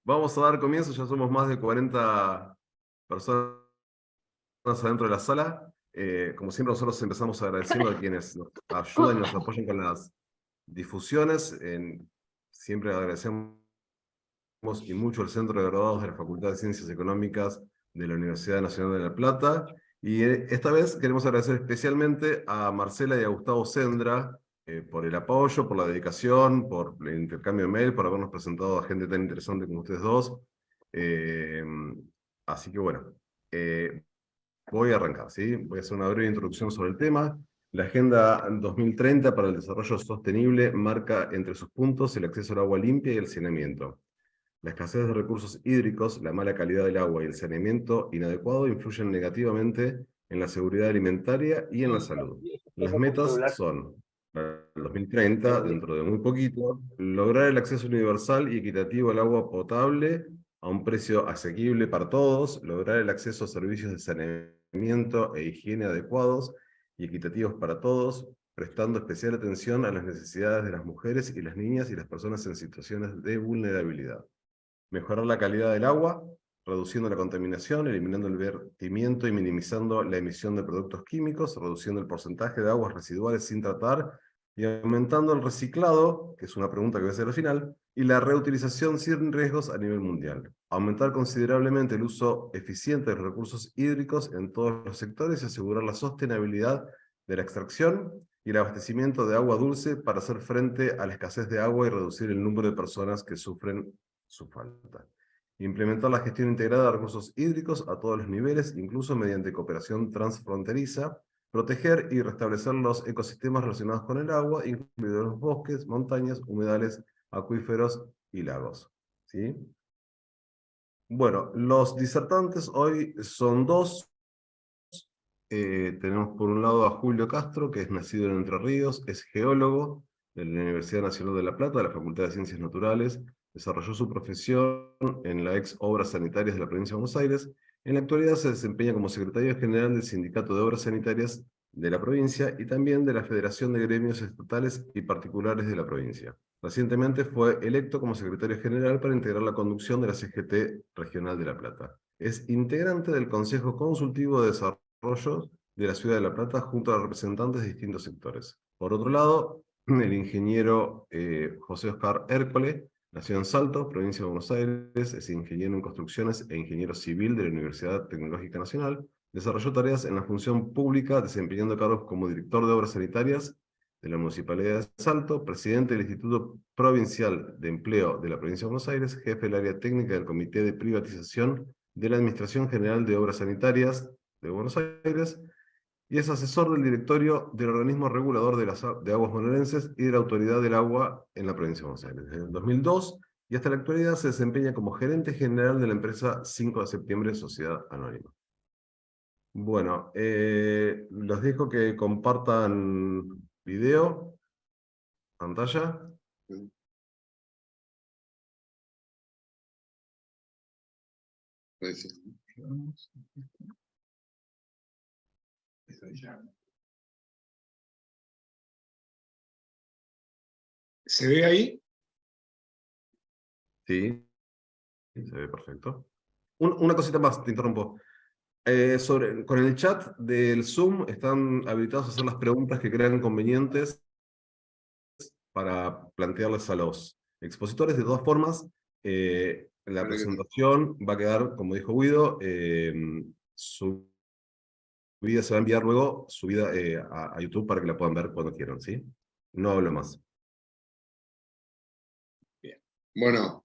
Vamos a dar comienzo, ya somos más de 40 personas adentro de la sala. Como siempre, nosotros empezamos agradeciendo a quienes nos ayudan y nos apoyan con las difusiones. Siempre agradecemos y mucho al Centro de Graduados de la Facultad de Ciencias Económicas de la Universidad Nacional de La Plata. Y esta vez queremos agradecer especialmente a Marcela y a Gustavo Sendra por el apoyo, por la dedicación, por el intercambio de mail, por habernos presentado a gente tan interesante como ustedes dos. Eh, Así que bueno, voy a arrancar, ¿sí? Voy a hacer una breve introducción sobre el tema. La Agenda 2030 para el Desarrollo Sostenible marca entre sus puntos el acceso al agua limpia y el saneamiento. La escasez de recursos hídricos, la mala calidad del agua y el saneamiento inadecuado influyen negativamente en la seguridad alimentaria y en la salud. Las metas son, para el 2030, dentro de muy poquito, lograr el acceso universal y equitativo al agua potable a un precio asequible para todos, lograr el acceso a servicios de saneamiento e higiene adecuados y equitativos para todos, prestando especial atención a las necesidades de las mujeres y las niñas y las personas en situaciones de vulnerabilidad. Mejorar la calidad del agua, reduciendo la contaminación, eliminando el vertimiento y minimizando la emisión de productos químicos, reduciendo el porcentaje de aguas residuales sin tratar y aumentando el reciclado, que es una pregunta que voy a hacer al final, y la reutilización sin riesgos a nivel mundial. Aumentar considerablemente el uso eficiente de los recursos hídricos en todos los sectores y asegurar la sostenibilidad de la extracción y el abastecimiento de agua dulce para hacer frente a la escasez de agua y reducir el número de personas que sufren su falta. Implementar la gestión integrada de recursos hídricos a todos los niveles, incluso mediante cooperación transfronteriza. Proteger y restablecer los ecosistemas relacionados con el agua, incluidos los bosques, montañas, humedales, acuíferos y lagos. ¿Sí? Bueno, los disertantes hoy son dos. Tenemos por un lado a Julio Castro, que es nacido en Entre Ríos, es geólogo de la Universidad Nacional de La Plata, de la Facultad de Ciencias Naturales, desarrolló su profesión en la ex Obras Sanitarias de la Provincia de Buenos Aires. En la actualidad se desempeña como secretario general del Sindicato de Obras Sanitarias de la provincia y también de la Federación de Gremios Estatales y Particulares de la provincia. Recientemente fue electo como secretario general para integrar la conducción de la CGT Regional de La Plata. Es integrante del Consejo Consultivo de Desarrollo de la Ciudad de La Plata junto a representantes de distintos sectores. Por otro lado, el ingeniero José Oscar Hércole nació en Salto, provincia de Buenos Aires, es ingeniero en construcciones e ingeniero civil de la Universidad Tecnológica Nacional. Desarrolló tareas en la función pública, desempeñando cargos como director de obras sanitarias de la Municipalidad de Salto, presidente del Instituto Provincial de Empleo de la Provincia de Buenos Aires, jefe del área técnica del Comité de Privatización de la Administración General de Obras Sanitarias de Buenos Aires, y es asesor del directorio del organismo regulador de aguas bonaerenses y de la Autoridad del Agua en la provincia de Buenos Aires. Desde el 2002 y hasta la actualidad se desempeña como gerente general de la empresa 5 de septiembre Sociedad Anónima. Bueno, los dejo que compartan video, pantalla. ¿Se ve ahí? Sí, se ve perfecto. Una cosita más, te interrumpo. Con el chat del Zoom están habilitados a hacer las preguntas que crean convenientes para plantearles a los expositores. De todas formas, la presentación va a quedar, como dijo Guido, su vida se va a enviar luego, subida a YouTube para que la puedan ver cuando quieran, ¿sí? No hablo más. Bien. Bueno,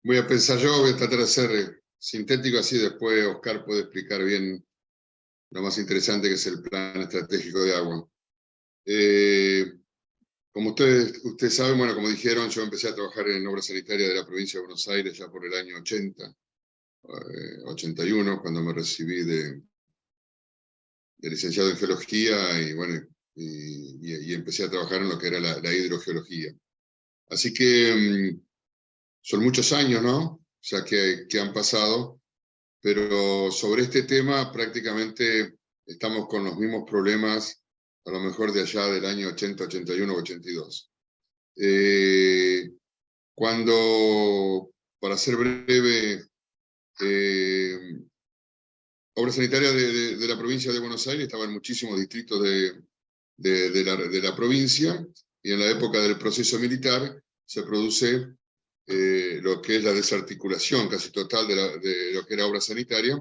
voy a pensar yo, voy a tratar de ser sintético, así después Oscar puede explicar bien lo más interesante que es el plan estratégico de agua. Como ustedes saben, bueno, como dijeron, yo empecé a trabajar en obra sanitaria de la provincia de Buenos Aires ya por el año 81, cuando me recibí de licenciado en geología y bueno, y empecé a trabajar en lo que era la hidrogeología. Así que son muchos años, ¿no? O sea, que han pasado, pero sobre este tema prácticamente estamos con los mismos problemas, a lo mejor de allá del año 80, 81, 82. Cuando para ser breve, obra sanitaria de la provincia de Buenos Aires, estaba en muchísimos distritos de la provincia, y en la época del proceso militar se produce lo que es la desarticulación casi total de lo que era obra sanitaria,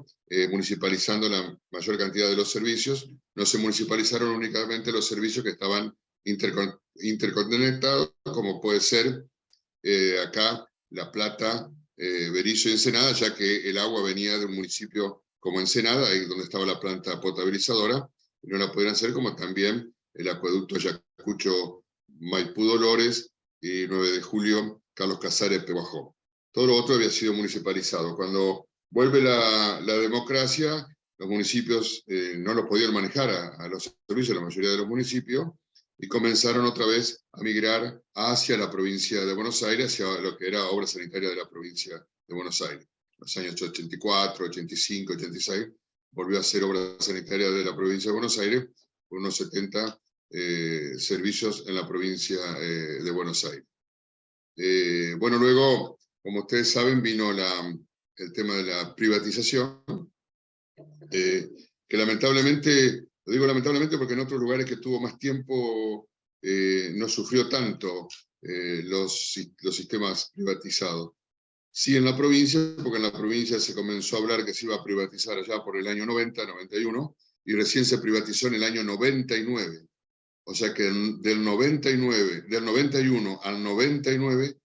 municipalizando la mayor cantidad de los servicios. No se municipalizaron únicamente los servicios que estaban interconectados, como puede ser acá La Plata, Berisso y Ensenada, ya que el agua venía de un municipio como Ensenada, ahí donde estaba la planta potabilizadora, y no la podían hacer, como también el acueducto Ayacucho, Maipú, Dolores, y 9 de julio, Carlos Casares, Pehuajó. Todo lo otro había sido municipalizado. Cuando vuelve la democracia, los municipios no lo podían manejar a los servicios, la mayoría de los municipios, y comenzaron otra vez a migrar hacia la provincia de Buenos Aires, hacia lo que era obra sanitaria de la provincia de Buenos Aires. En los años 84, 85, 86, volvió a ser obra sanitaria de la provincia de Buenos Aires, con unos 70 servicios en la provincia de Buenos Aires. Bueno, luego, como ustedes saben, vino el tema de la privatización, que lamentablemente, lo digo lamentablemente porque en otros lugares que tuvo más tiempo no sufrió tanto los sistemas privatizados. Sí en la provincia, porque en la provincia se comenzó a hablar que se iba a privatizar allá por el año 90, 91, y recién se privatizó en el año 99. O sea que del 91 al 99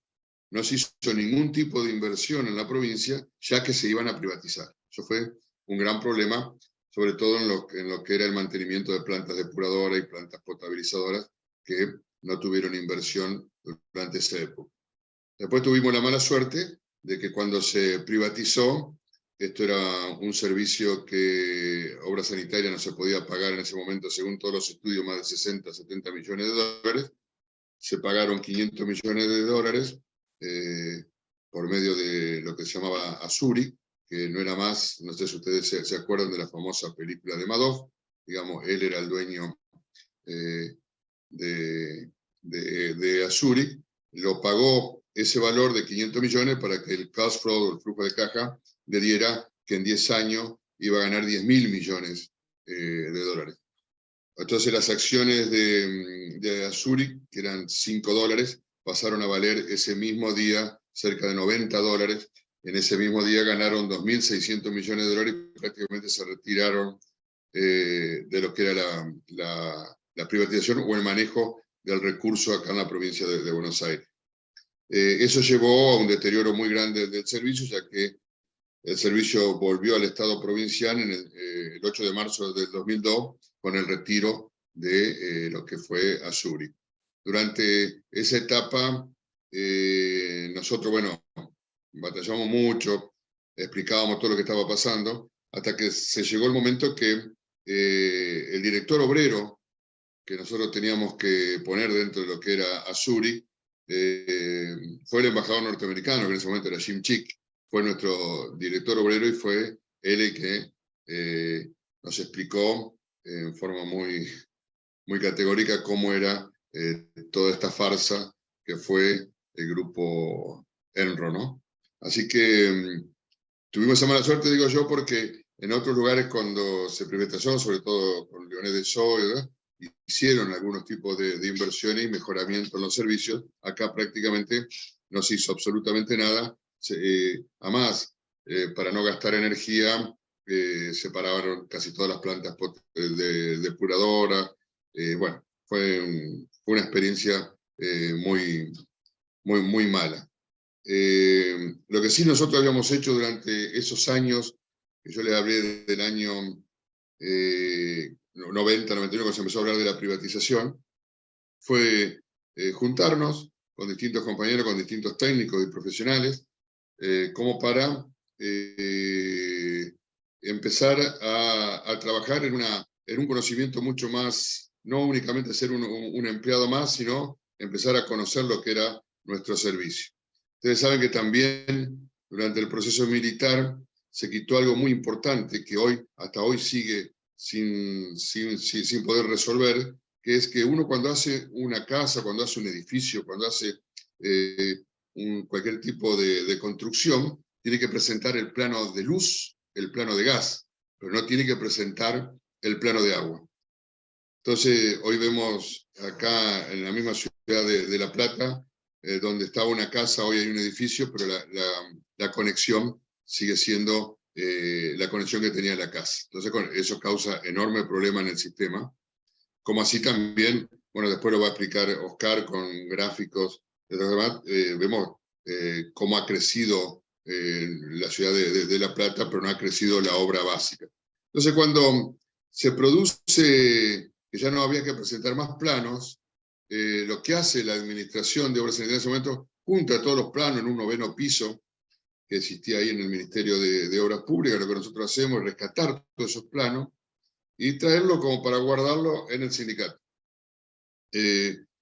no se hizo ningún tipo de inversión en la provincia, ya que se iban a privatizar. Eso fue un gran problema, sobre todo en lo que era el mantenimiento de plantas depuradoras y plantas potabilizadoras, que no tuvieron inversión durante esa época. Después tuvimos la mala suerte de que cuando se privatizó, esto era un servicio que obra sanitaria no se podía pagar en ese momento, según todos los estudios, más de 60, 70 millones de dólares. Se pagaron 500 millones de dólares por medio de lo que se llamaba Azuri, que no era más, no sé si ustedes se acuerdan de la famosa película de Madoff, digamos, él era el dueño de Azuri, lo pagó ese valor de 500 millones para que el cash flow, el flujo de caja, le diera que en 10 años iba a ganar 10.000 millones de dólares. Entonces las acciones de Azuri, que eran $5, pasaron a valer ese mismo día cerca de $90. En ese mismo día ganaron 2.600 millones de dólares y prácticamente se retiraron de lo que era la privatización o el manejo del recurso acá en la provincia de Buenos Aires. Eso llevó a un deterioro muy grande del servicio, ya que el servicio volvió al Estado provincial el 8 de marzo del 2002 con el retiro de lo que fue Azuri. Durante esa etapa, nosotros, bueno, batallamos mucho, explicábamos todo lo que estaba pasando, hasta que se llegó el momento que el director obrero que nosotros teníamos que poner dentro de lo que era Azuri, fue el embajador norteamericano, que en ese momento era Jim Chick, fue nuestro director obrero y fue él el que nos explicó en forma muy, muy categórica cómo era toda esta farsa que fue el grupo Enron, ¿no? Así que tuvimos esa mala suerte, digo yo, porque en otros lugares cuando se privatizó, sobre todo con Leonel de Soy, hicieron algunos tipos de inversiones y mejoramiento en los servicios. Acá prácticamente no se hizo absolutamente nada. Además, para no gastar energía, se pararon casi todas las plantas depuradoras. Bueno, fue una experiencia muy, muy, muy mala. Lo que sí nosotros habíamos hecho durante esos años, que yo les hablé del año 90, 91, cuando se empezó a hablar de la privatización, fue juntarnos con distintos compañeros, con distintos técnicos y profesionales, como para empezar a trabajar en un conocimiento mucho más, no únicamente ser un empleado más, sino empezar a conocer lo que era nuestro servicio. Ustedes saben que también durante el proceso militar se quitó algo muy importante que hasta hoy sigue sin poder resolver, que es que uno cuando hace una casa, cuando hace un edificio, cuando hace cualquier tipo de construcción, tiene que presentar el plano de luz, el plano de gas, pero no tiene que presentar el plano de agua. Entonces, hoy vemos acá en la misma ciudad de La Plata, donde estaba una casa, hoy hay un edificio, pero la conexión sigue siendo la conexión que tenía la casa. Entonces, eso causa enorme problema en el sistema. Como así también, bueno, después lo va a explicar Oscar con gráficos, vemos cómo ha crecido la ciudad de La Plata, pero no ha crecido la obra básica. Entonces, cuando se produce que ya no había que presentar más planos, lo que hace la Administración de Obras Sanitarias en ese momento, junta todos los planos en un 9º piso que existía ahí en el Ministerio de Obras Públicas. Lo que nosotros hacemos es rescatar todos esos planos y traerlo como para guardarlo en el sindicato.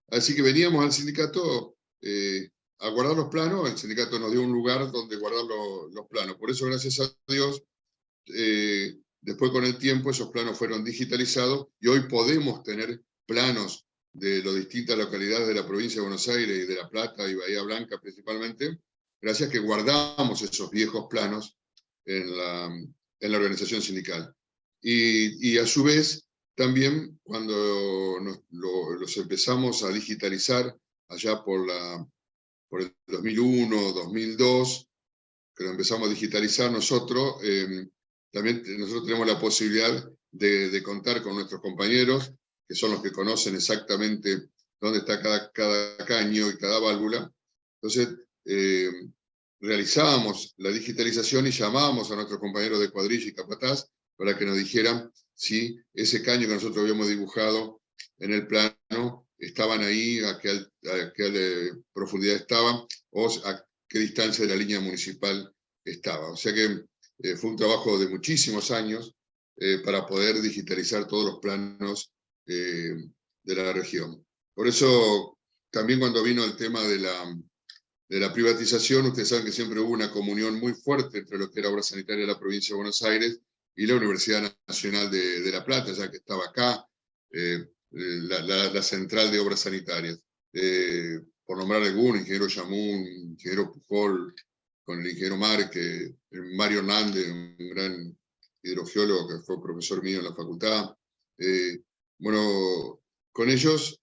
Así que veníamos al sindicato a guardar los planos, el sindicato nos dio un lugar donde guardar los planos. Por eso, gracias a Dios, después con el tiempo esos planos fueron digitalizados y hoy podemos tener planos de las distintas localidades de la provincia de Buenos Aires y de La Plata y Bahía Blanca principalmente, gracias a que guardamos esos viejos planos en la organización sindical. Y a su vez, también cuando los empezamos a digitalizar allá por el 2001, 2002, que lo empezamos a digitalizar nosotros, también nosotros tenemos la posibilidad de contar con nuestros compañeros, que son los que conocen exactamente dónde está cada caño y cada válvula. Entonces, realizábamos la digitalización y llamábamos a nuestros compañeros de cuadrilla y capataz para que nos dijeran si ese caño que nosotros habíamos dibujado en el plano estaban ahí, a qué profundidad estaban, o a qué distancia de la línea municipal estaba. O sea que fue un trabajo de muchísimos años para poder digitalizar todos los planos de la región. Por eso, también cuando vino el tema de la privatización, ustedes saben que siempre hubo una comunión muy fuerte entre lo que era Obra Sanitaria de la provincia de Buenos Aires y la Universidad Nacional de La Plata, ya que estaba acá, la central de obras sanitarias. Por nombrar alguno, ingeniero Yamun, ingeniero Pujol, con el ingeniero Marque, Mario Hernández, un gran hidrogeólogo que fue profesor mío en la facultad. Bueno, con ellos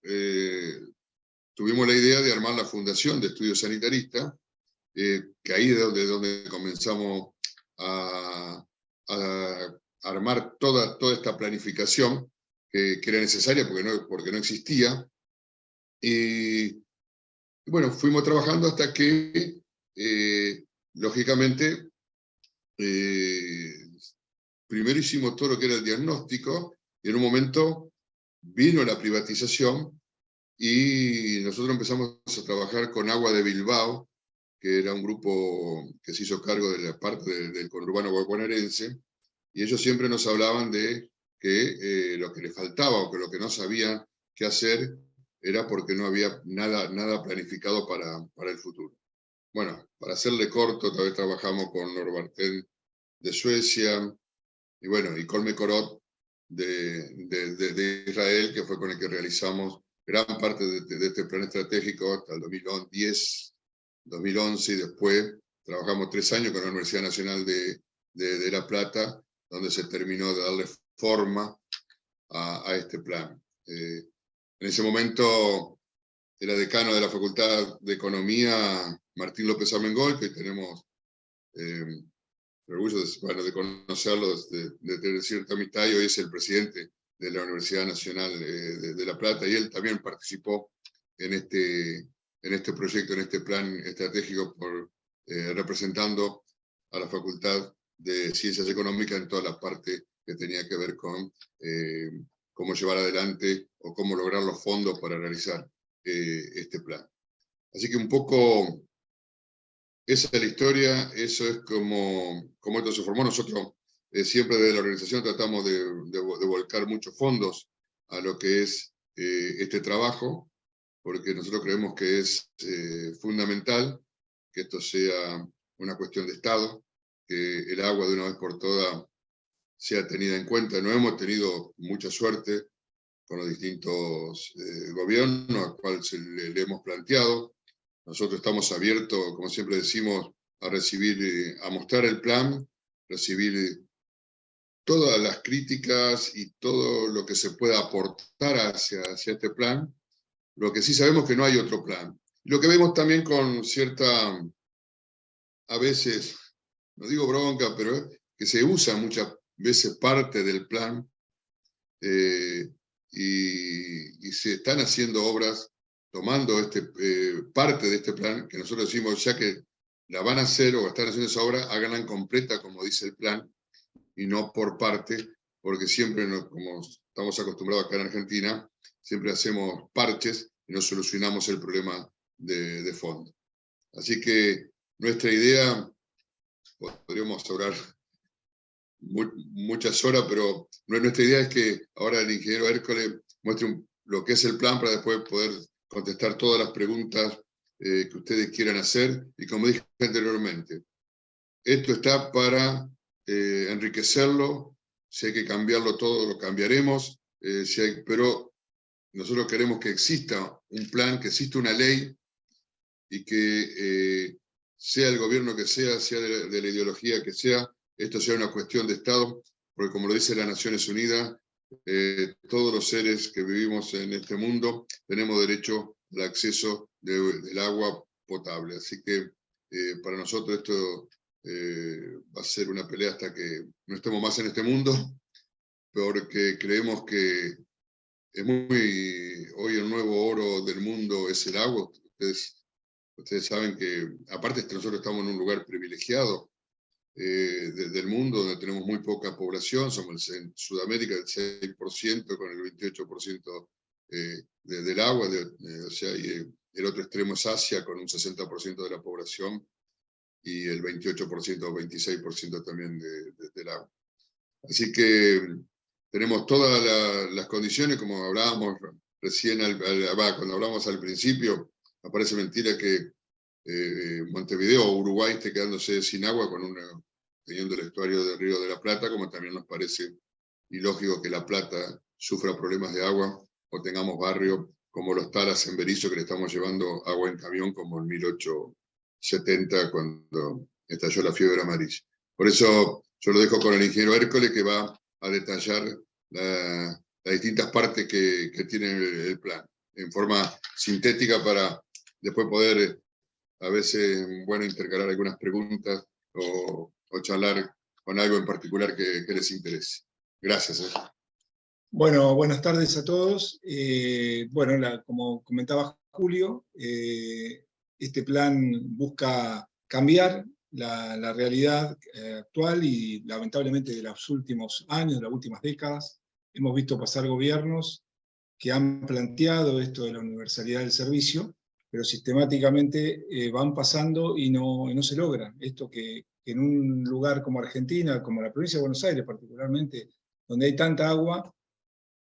tuvimos la idea de armar la Fundación de Estudios Sanitaristas, que ahí es donde comenzamos a armar toda esta planificación que era necesaria porque no existía. Y bueno, fuimos trabajando hasta que, lógicamente, primero hicimos todo lo que era el diagnóstico, y en un momento vino la privatización, y nosotros empezamos a trabajar con Agua de Bilbao, que era un grupo que se hizo cargo de la parte del conurbano bonaerense, y ellos siempre nos hablaban de que lo que les faltaba o que lo que no sabían qué hacer era porque no había nada planificado para el futuro. Bueno, para hacerle corto, tal vez trabajamos con Norbarten de Suecia, y bueno, y Colme Corot de Israel, que fue con el que realizamos gran parte de este plan estratégico hasta el 2010, 2011, y después trabajamos 3 años con la Universidad Nacional de La Plata, donde se terminó de darle forma a este plan. En ese momento era decano de la Facultad de Economía Martín López Armengol, que tenemos el orgullo de conocerlo, de tener cierta amistad, y hoy es el presidente de la Universidad Nacional de La Plata, y él también participó en este proyecto, en este plan estratégico, representando a la Facultad de Ciencias Económicas en toda la parte que tenía que ver con cómo llevar adelante o cómo lograr los fondos para realizar este plan. Así que un poco esa es la historia, eso es como esto se formó. Nosotros siempre desde la organización tratamos de volcar muchos fondos a lo que es este trabajo, porque nosotros creemos que es fundamental que esto sea una cuestión de Estado, que el agua de una vez por todas sea tenida en cuenta. No hemos tenido mucha suerte con los distintos gobiernos a los cuales le hemos planteado. Nosotros estamos abiertos, como siempre decimos, a recibir, a mostrar el plan, recibir todas las críticas y todo lo que se pueda aportar hacia este plan. Lo que sí sabemos que no hay otro plan. Lo que vemos también con cierta, a veces, no digo bronca, pero que se usa muchas veces parte del plan y se están haciendo obras tomando parte de este plan, que nosotros decimos ya que la van a hacer o están haciendo esa obra, háganla completa como dice el plan y no por parte, porque siempre, como estamos acostumbrados acá en Argentina, siempre hacemos parches y no solucionamos el problema de fondo. Así que nuestra idea, podríamos hablar muchas horas, pero nuestra idea es que ahora el ingeniero Hércules muestre lo que es el plan para después poder contestar todas las preguntas que ustedes quieran hacer. Y como dije anteriormente, esto está para enriquecerlo. Si hay que cambiarlo todo, lo cambiaremos, pero nosotros queremos que exista un plan, que exista una ley, y que sea el gobierno que sea de la ideología que sea, esto sea una cuestión de Estado, porque como lo dice las Naciones Unidas, todos los seres que vivimos en este mundo tenemos derecho al acceso del agua potable. Así que para nosotros esto va a ser una pelea hasta que no estemos más en este mundo, porque creemos que es hoy el nuevo oro del mundo es el agua. Ustedes saben que, aparte nosotros estamos en un lugar privilegiado del mundo, donde tenemos muy poca población, somos en Sudamérica el 6% con el 28% del agua, o sea, y el otro extremo es Asia con un 60% de la población y el 28% o 26% también del agua. Así que tenemos todas las condiciones, como hablábamos recién, cuando hablamos al principio, no parece mentira que Montevideo o Uruguay esté quedándose sin agua teniendo el estuario del Río de la Plata, como también nos parece ilógico que La Plata sufra problemas de agua o tengamos barrios como Los Talas en Berisso que le estamos llevando agua en camión como en 1870 cuando estalló la fiebre amarilla. Por eso yo lo dejo con el ingeniero Hércules que va a detallar las distintas partes que tiene el plan en forma sintética para después poder a veces, bueno, intercalar algunas preguntas o charlar con algo en particular que les interese. Gracias. Bueno, buenas tardes a todos. Bueno, como comentaba Julio, este plan busca cambiar la realidad actual y lamentablemente de los últimos años, de las últimas décadas, hemos visto pasar gobiernos que han planteado esto de la universalidad del servicio, pero sistemáticamente van pasando y no se logra. Esto que en un lugar como Argentina, como la provincia de Buenos Aires particularmente, donde hay tanta agua,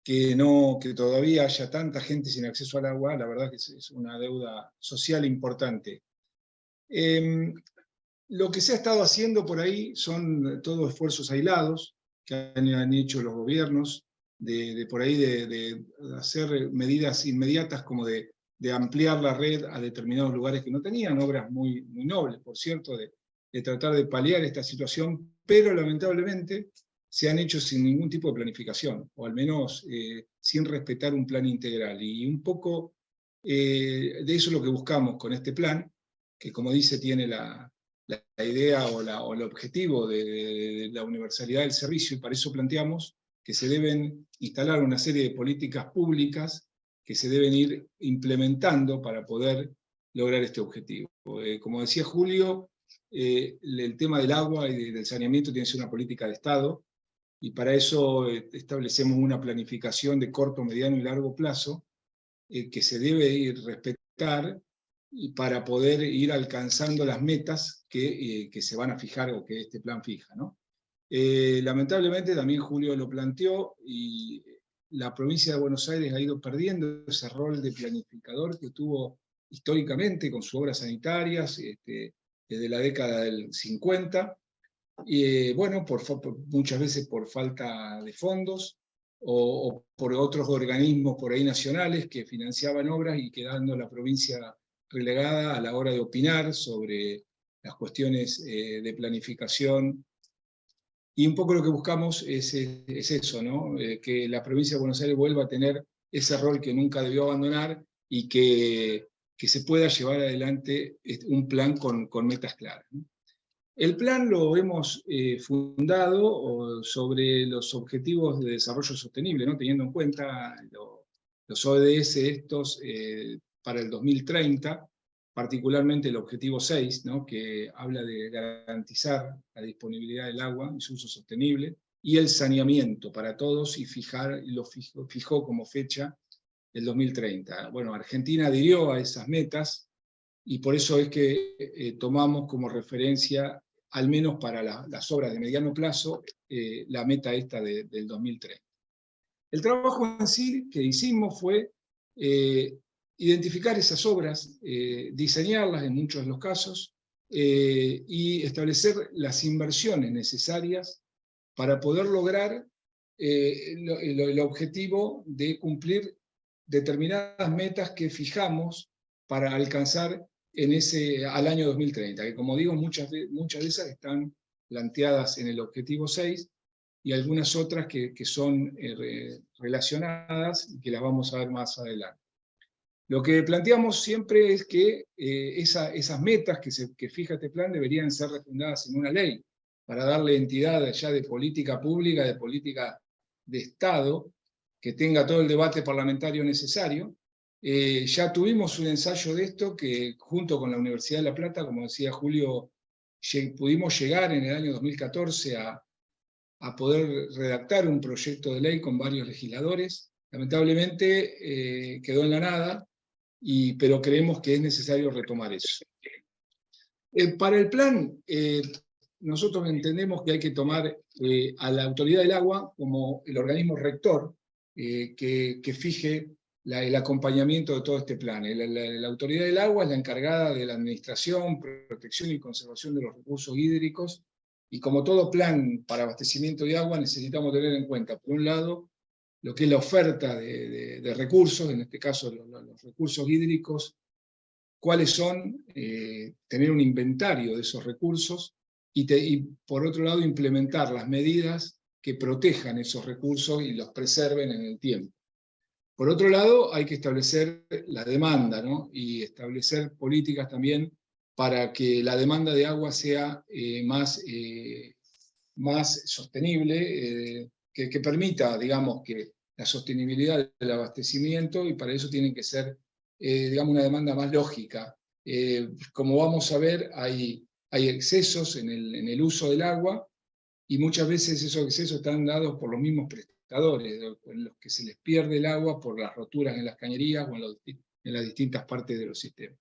que todavía haya tanta gente sin acceso al agua, la verdad que es una deuda social importante. Lo que se ha estado haciendo por ahí son todos esfuerzos aislados que han hecho los gobiernos, por ahí de hacer medidas inmediatas como de ampliar la red a determinados lugares que no tenían, obras muy nobles, por cierto, de tratar de paliar esta situación, pero lamentablemente se han hecho sin ningún tipo de planificación, o al menos sin respetar un plan integral. Y un poco de eso es lo que buscamos con este plan, que como dice tiene la idea o el objetivo de la universalidad del servicio, y para eso planteamos que se deben instalar una serie de políticas públicas que se deben ir implementando para poder lograr este objetivo. Como decía Julio, el tema del agua y del saneamiento tiene que ser una política de Estado, y para eso establecemos una planificación de corto, mediano y largo plazo que se debe ir respetar y para poder ir alcanzando las metas que se van a fijar o que este plan fija, ¿no? Lamentablemente también Julio lo planteó y la provincia de Buenos Aires ha ido perdiendo ese rol de planificador que tuvo históricamente con sus obras sanitarias desde la década del 50, y bueno, muchas veces por falta de fondos o por otros organismos por ahí nacionales que financiaban obras y quedando la provincia relegada a la hora de opinar sobre las cuestiones de planificación. Y un poco lo que buscamos es eso, ¿no? Que la provincia de Buenos Aires vuelva a tener ese rol que nunca debió abandonar y que se pueda llevar adelante un plan con metas claras, ¿no? El plan lo hemos fundado sobre los Objetivos de Desarrollo Sostenible, ¿no? Teniendo en cuenta los ODS estos para el 2030, particularmente el objetivo 6, ¿no? Que habla de garantizar la disponibilidad del agua y su uso sostenible, y el saneamiento para todos, y lo fijó como fecha el 2030. Bueno, Argentina adhirió a esas metas, y por eso es que tomamos como referencia, al menos para las obras de mediano plazo, la meta esta del 2030. El trabajo en sí que hicimos fue identificar esas obras, diseñarlas en muchos de los casos, y establecer las inversiones necesarias para poder lograr el objetivo de cumplir determinadas metas que fijamos para alcanzar al año 2030, que como digo, muchas de esas están planteadas en el objetivo 6, y algunas otras que son relacionadas y que las vamos a ver más adelante. Lo que planteamos siempre es que esas metas que fija este plan deberían ser refundadas en una ley, para darle entidad ya de política pública, de política de Estado, que tenga todo el debate parlamentario necesario. Ya tuvimos un ensayo de esto que junto con la Universidad de La Plata, como decía Julio, pudimos llegar en el año 2014 a poder redactar un proyecto de ley con varios legisladores. Lamentablemente quedó en la nada, pero creemos que es necesario retomar eso. Para el plan, nosotros entendemos que hay que tomar a la Autoridad del Agua como el organismo rector que fije el acompañamiento de todo este plan. La Autoridad del Agua es la encargada de la administración, protección y conservación de los recursos hídricos, y como todo plan para abastecimiento de agua necesitamos tener en cuenta, por un lado, lo que es la oferta de recursos, en este caso los recursos hídricos, cuáles son, tener un inventario de esos recursos, y por otro lado implementar las medidas que protejan esos recursos y los preserven en el tiempo. Por otro lado, hay que establecer la demanda, ¿no? Y establecer políticas también para que la demanda de agua sea más sostenible, que permita, digamos, que la sostenibilidad del abastecimiento, y para eso tiene que ser, digamos, una demanda más lógica. Como vamos a ver, hay excesos en el uso del agua, y muchas veces esos excesos están dados por los mismos prestadores, en los que se les pierde el agua por las roturas en las cañerías o en las distintas partes de los sistemas.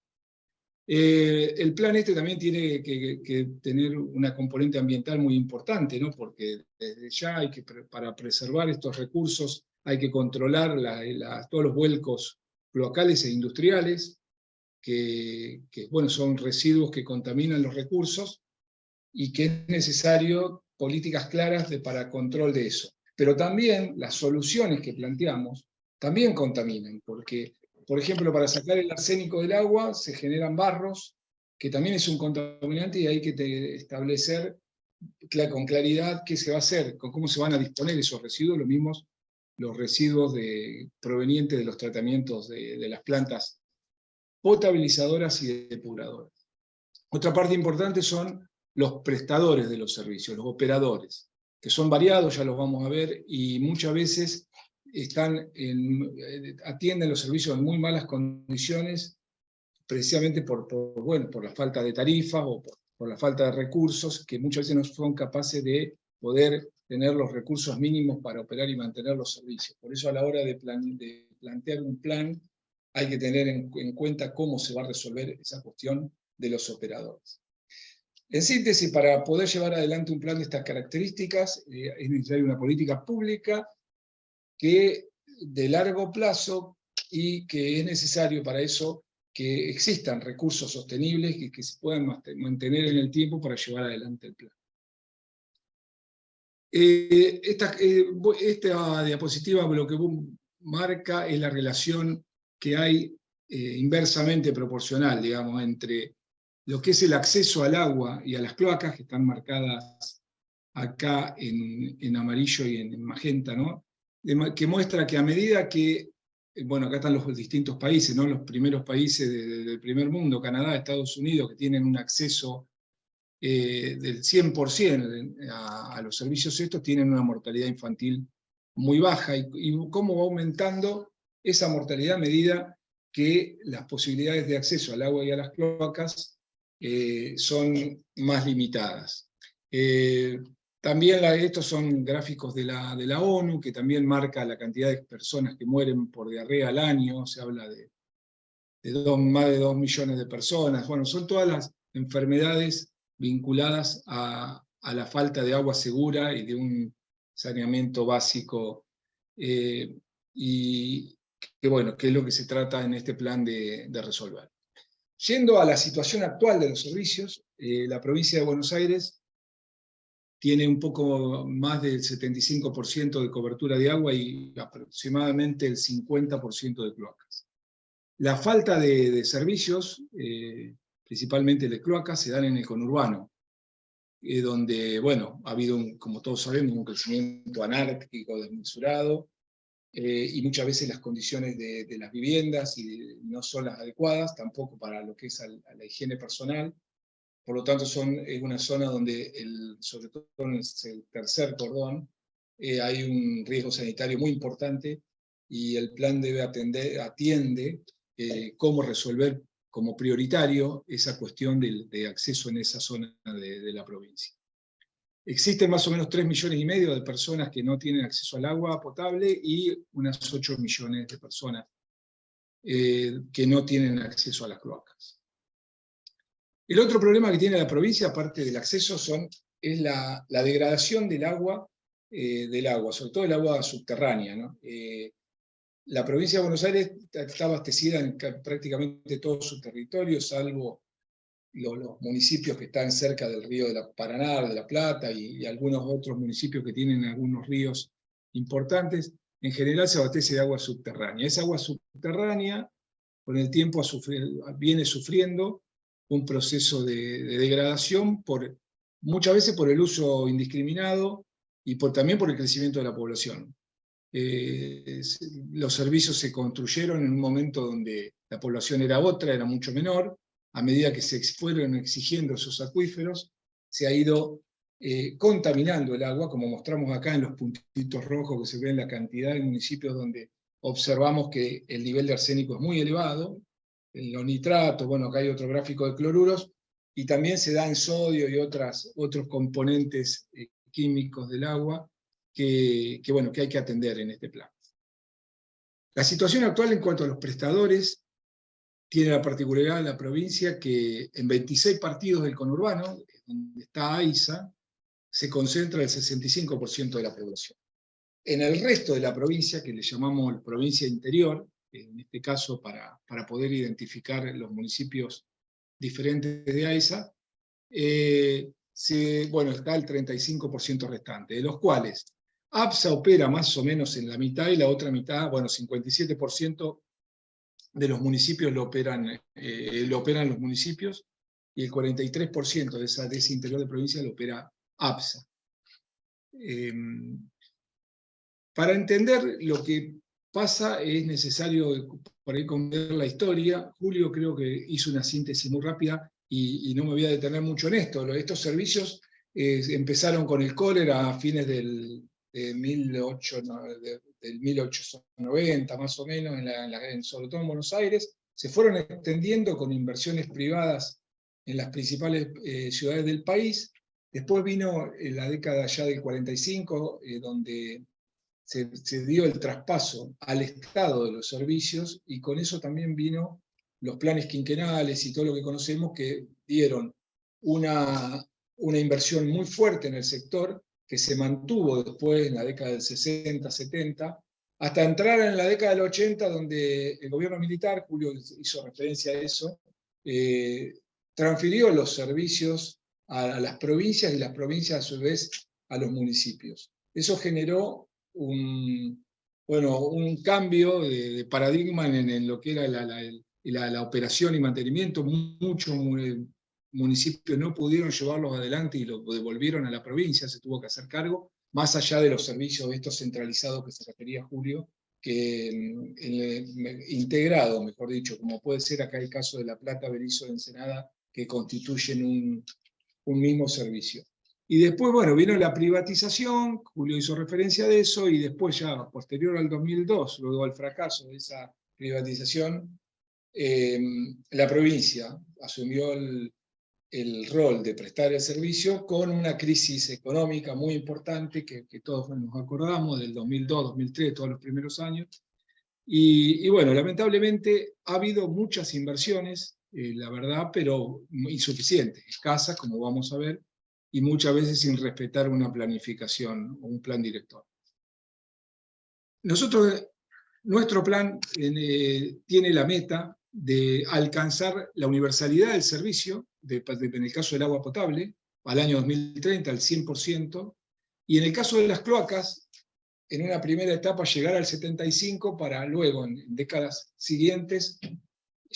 El plan también tiene que tener una componente ambiental muy importante, ¿no? Porque desde ya para preservar estos recursos hay que controlar todos los vuelcos cloacales e industriales, que bueno, son residuos que contaminan los recursos, y que es necesario políticas claras para control de eso. Pero también las soluciones que planteamos también contaminan, porque, por ejemplo, para sacar el arsénico del agua se generan barros, que también es un contaminante, y hay que establecer con claridad qué se va a hacer, cómo se van a disponer esos residuos, los residuos provenientes de los tratamientos de las plantas potabilizadoras y depuradoras. Otra parte importante son los prestadores de los servicios, los operadores, que son variados, ya los vamos a ver, y muchas veces atienden los servicios en muy malas condiciones, precisamente por la falta de tarifas o por la falta de recursos, que muchas veces no son capaces de poder tener los recursos mínimos para operar y mantener los servicios. Por eso, a la hora de plantear un plan, hay que tener en cuenta cómo se va a resolver esa cuestión de los operadores. En síntesis, para poder llevar adelante un plan de estas características, es necesaria una política pública de largo plazo, y que es necesario para eso que existan recursos sostenibles y que se puedan mantener en el tiempo para llevar adelante el plan. Esta diapositiva lo que marca es la relación que hay inversamente proporcional, digamos, entre lo que es el acceso al agua y a las cloacas, que están marcadas acá en amarillo y en magenta, ¿no? Que muestra que a medida que, bueno, acá están los distintos países, ¿no? Los primeros países del primer mundo, Canadá, Estados Unidos, que tienen un acceso del 100% a los servicios estos, tienen una mortalidad infantil muy baja, y cómo va aumentando esa mortalidad a medida que las posibilidades de acceso al agua y a las cloacas son más limitadas. También estos son gráficos de la ONU, que también marca la cantidad de personas que mueren por diarrea al año. Se habla de más de 2 millones de personas. Bueno, son todas las enfermedades vinculadas a la falta de agua segura y de un saneamiento básico, y que, bueno, que es lo que se trata en este plan de resolver. Yendo a la situación actual de los servicios, la provincia de Buenos Aires tiene un poco más del 75% de cobertura de agua y aproximadamente el 50% de cloacas. La falta de servicios, principalmente de cloacas, se dan en el conurbano, donde, bueno, ha habido, como todos sabemos, un crecimiento anárquico desmesurado, y muchas veces las condiciones de las viviendas no son las adecuadas, tampoco para lo que es a la higiene personal. Por lo tanto, es una zona donde, sobre todo en el tercer cordón, hay un riesgo sanitario muy importante, y el plan atiende cómo resolver como prioritario esa cuestión de acceso en esa zona de la provincia. Existen más o menos 3,5 millones de personas que no tienen acceso al agua potable, y unas 8 millones de personas que no tienen acceso a las cloacas. El otro problema que tiene la provincia, aparte del acceso, es la degradación del agua, sobre todo el agua subterránea, ¿no? La provincia de Buenos Aires está abastecida en prácticamente todo su territorio, salvo los municipios que están cerca del río de la Paraná, de la Plata, y algunos otros municipios que tienen algunos ríos importantes. En general se abastece de agua subterránea. Esa agua subterránea, con el tiempo, viene sufriendo un proceso de degradación, muchas veces por el uso indiscriminado y también por el crecimiento de la población. Los servicios se construyeron en un momento donde la población era otra, era mucho menor. A medida que se fueron exigiendo esos acuíferos, se ha ido contaminando el agua, como mostramos acá en los puntitos rojos que se ven la cantidad de municipios donde observamos que el nivel de arsénico es muy elevado, en los nitratos, bueno, acá hay otro gráfico de cloruros, y también se da en sodio y otros componentes químicos del agua que hay que atender en este plan. La situación actual en cuanto a los prestadores tiene la particularidad de la provincia que en 26 partidos del conurbano, donde está AISA, se concentra el 65% de la población. En el resto de la provincia, que le llamamos provincia interior, en este caso para poder identificar los municipios diferentes de AISA, está el 35% restante, de los cuales APSA opera más o menos en la mitad, y la otra mitad, 57% de los municipios lo operan los municipios, y el 43% de ese interior de provincia lo opera APSA. Para entender lo que pasa es necesario por ahí conocer la historia. Julio creo que hizo una síntesis muy rápida, y no me voy a detener mucho en esto. Estos servicios empezaron con el cólera a fines del 1890, más o menos, sobre todo en Buenos Aires. Se fueron extendiendo con inversiones privadas en las principales ciudades del país. Después vino la década ya del 45, donde se dio el traspaso al Estado de los servicios, y con eso también vino los planes quinquenales y todo lo que conocemos, que dieron una inversión muy fuerte en el sector, que se mantuvo después en la década del 60, 70, hasta entrar en la década del 80, donde el gobierno militar, Julio hizo referencia a eso, transfirió los servicios a las provincias, y las provincias a su vez a los municipios. Eso generó un cambio de paradigma en lo que era la operación y mantenimiento. Muchos municipios no pudieron llevarlos adelante y lo devolvieron a la provincia, se tuvo que hacer cargo, más allá de los servicios estos centralizados que se refería Julio, que integrado, mejor dicho, como puede ser acá el caso de La Plata, Berisso, de Ensenada, que constituyen un mismo servicio. Y después, bueno, vino la privatización, Julio hizo referencia de eso, y después ya, posterior al 2002, luego al fracaso de esa privatización, la provincia asumió el rol de prestar el servicio con una crisis económica muy importante que todos nos acordamos, del 2002, 2003, todos los primeros años. Y bueno, lamentablemente ha habido muchas inversiones, la verdad, pero insuficientes, escasas, como vamos a ver, y muchas veces sin respetar una planificación o un plan director. Nuestro plan tiene la meta de alcanzar la universalidad del servicio, en el caso del agua potable, al año 2030, al 100%, y en el caso de las cloacas, en una primera etapa llegar al 75% para luego, en décadas siguientes,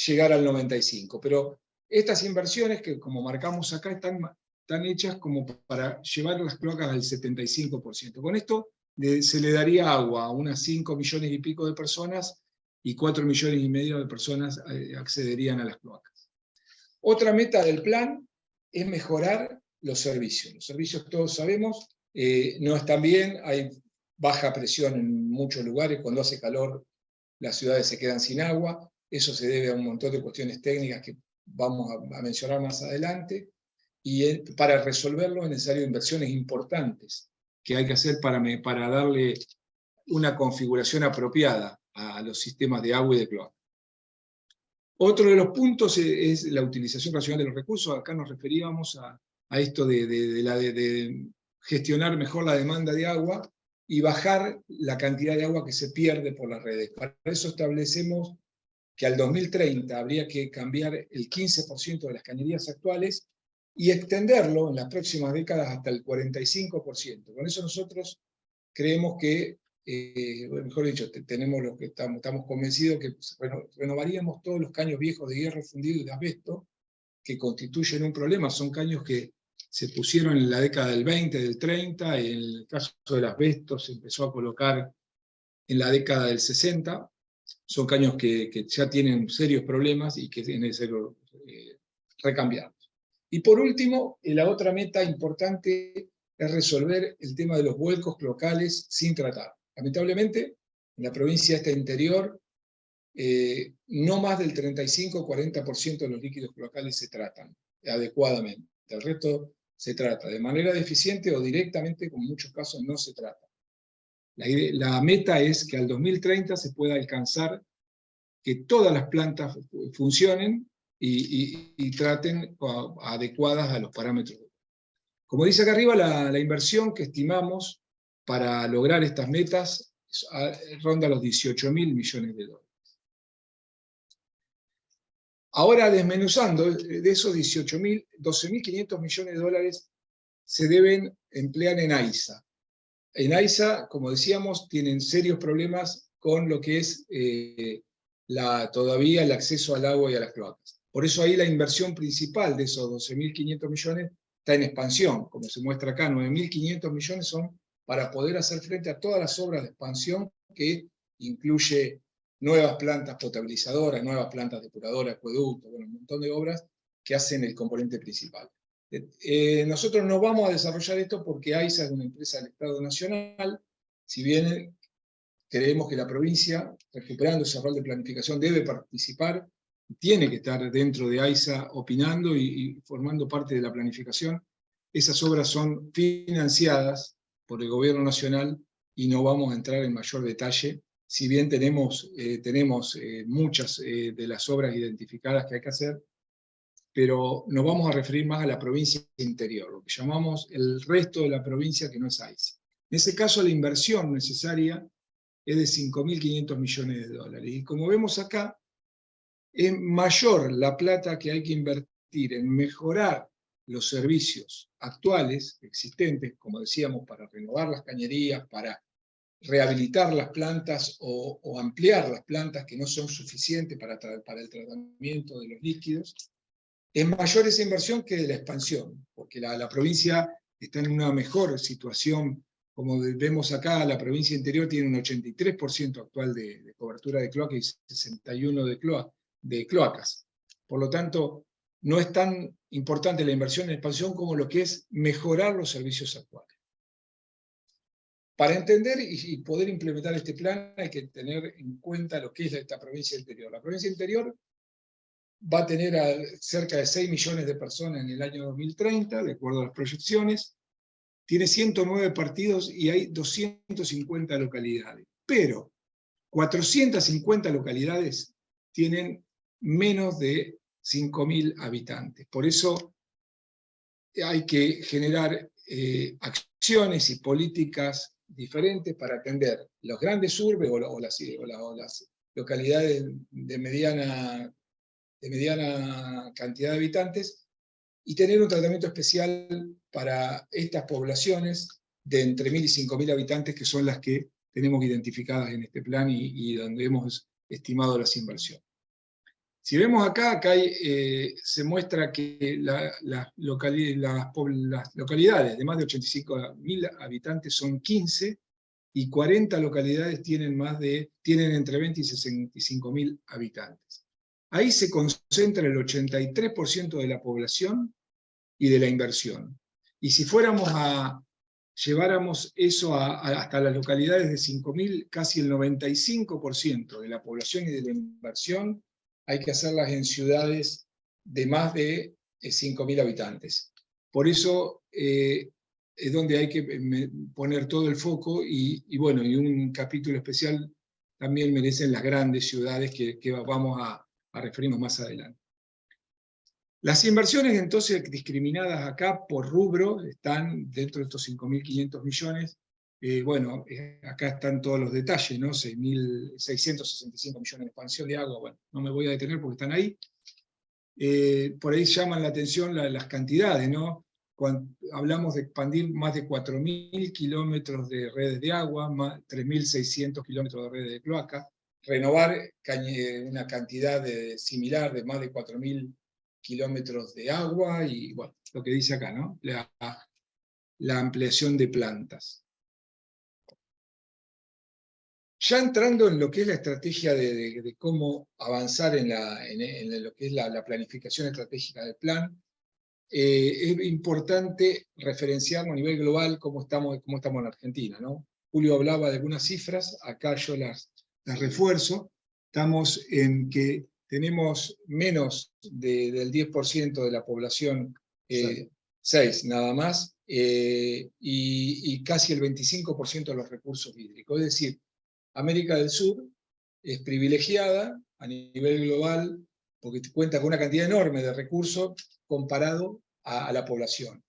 llegar al 95%. Pero estas inversiones que, como marcamos acá, están hechas como para llevar las cloacas al 75%. Con esto se le daría agua a unas 5 millones y pico de personas, y 4 millones y medio de personas accederían a las cloacas. Otra meta del plan es mejorar los servicios. Los servicios, todos sabemos, no están bien, hay baja presión en muchos lugares, cuando hace calor las ciudades se quedan sin agua, eso se debe a un montón de cuestiones técnicas que vamos a mencionar más adelante, y para resolverlo es necesario inversiones importantes que hay que hacer para darle una configuración apropiada a los sistemas de agua y de cloaca. Otro de los puntos es la utilización racional de los recursos. Acá nos referíamos a esto de gestionar mejor la demanda de agua y bajar la cantidad de agua que se pierde por las redes. Para eso establecemos que al 2030 habría que cambiar el 15% de las cañerías actuales y extenderlo en las próximas décadas hasta el 45%. Con eso nosotros creemos que, mejor dicho, tenemos lo que estamos convencidos que renovaríamos todos los caños viejos de hierro fundido y de asbesto, que constituyen un problema. Son caños que se pusieron en la década del 20, del 30, y en el caso del asbesto se empezó a colocar en la década del 60. Son caños que ya tienen serios problemas y que es necesario recambiarlos. Y por último, la otra meta importante es resolver el tema de los vuelcos cloacales sin tratar. Lamentablemente, en la provincia esta interior, no más del 35-40% de los líquidos cloacales se tratan adecuadamente. El resto se trata de manera deficiente o directamente, como en muchos casos no se trata. La meta es que al 2030 se pueda alcanzar que todas las plantas funcionen y traten adecuadas a los parámetros. Como dice acá arriba, la inversión que estimamos para lograr estas metas ronda los 18.000 millones de dólares. Ahora, desmenuzando, de esos 18.000, 12.500 millones de dólares se deben emplear en AISA. En AISA, como decíamos, tienen serios problemas con lo que es todavía el acceso al agua y a las cloacas. Por eso ahí la inversión principal de esos 12.500 millones está en expansión. Como se muestra acá, 9.500 millones son para poder hacer frente a todas las obras de expansión, que incluye nuevas plantas potabilizadoras, nuevas plantas depuradoras, acueductos, bueno, un montón de obras que hacen el componente principal. Nosotros no vamos a desarrollar esto porque AISA es una empresa del Estado Nacional. Si bien creemos que la provincia, recuperando ese rol de planificación, debe participar, tiene que estar dentro de AISA opinando y formando parte de la planificación. Esas obras son financiadas por el gobierno nacional y no vamos a entrar en mayor detalle, si bien tenemos muchas de las obras identificadas que hay que hacer, pero nos vamos a referir más a la provincia interior, lo que llamamos el resto de la provincia que no es AISA. En ese caso la inversión necesaria es de 5.500 millones de dólares. Y como vemos acá, es mayor la plata que hay que invertir en mejorar los servicios actuales, existentes, como decíamos, para renovar las cañerías, para rehabilitar las plantas o ampliar las plantas que no son suficientes para el tratamiento de los líquidos, es mayor esa inversión que la expansión, porque la provincia está en una mejor situación. Como vemos acá, la provincia interior tiene un 83% actual de cobertura de cloaca y 61% de cloacas. Por lo tanto, no es tan importante la inversión en expansión como lo que es mejorar los servicios actuales. Para entender y poder implementar este plan hay que tener en cuenta lo que es esta provincia interior. La provincia interior va a tener cerca de 6 millones de personas en el año 2030, de acuerdo a las proyecciones. Tiene 109 partidos y hay 250 localidades. Pero 450 localidades tienen menos de 5.000 habitantes. Por eso hay que generar acciones y políticas diferentes para atender los grandes urbes o las localidades de mediana cantidad de habitantes y tener un tratamiento especial para estas poblaciones de entre 1.000 y 5.000 habitantes, que son las que tenemos identificadas en este plan y donde hemos estimado las inversiones. Si vemos acá se muestra que las localidades de más de 85.000 habitantes son 15, y 40 localidades tienen entre 20 y 65.000 habitantes. Ahí se concentra el 83% de la población y de la inversión. Y si lleváramos eso hasta las localidades de 5.000, casi el 95% de la población y de la inversión hay que hacerlas en ciudades de más de 5.000 habitantes. Por eso es donde hay que poner todo el foco y un capítulo especial también merecen las grandes ciudades que vamos a referirnos más adelante. Las inversiones entonces discriminadas acá por rubro están dentro de estos 5.500 millones. Acá están todos los detalles, ¿no? 665 millones de expansión de agua. Bueno, no me voy a detener porque están ahí. Por ahí llaman la atención las cantidades, ¿no? Cuando hablamos de expandir más de 4.000 kilómetros de redes de agua, 3.600 kilómetros de redes de cloaca, renovar una cantidad similar de más de 4.000 kilómetros de agua y, bueno, lo que dice acá, ¿no? La ampliación de plantas. Ya entrando en lo que es la estrategia de cómo avanzar en lo que es la planificación estratégica del plan, es importante referenciarnos a nivel global cómo estamos en Argentina, ¿no? Julio hablaba de algunas cifras, acá yo las refuerzo. Estamos en que tenemos menos del 10% de la población, 6 nada más, y casi el 25% de los recursos hídricos. Es decir, América del Sur es privilegiada a nivel global porque cuenta con una cantidad enorme de recursos comparado a la población.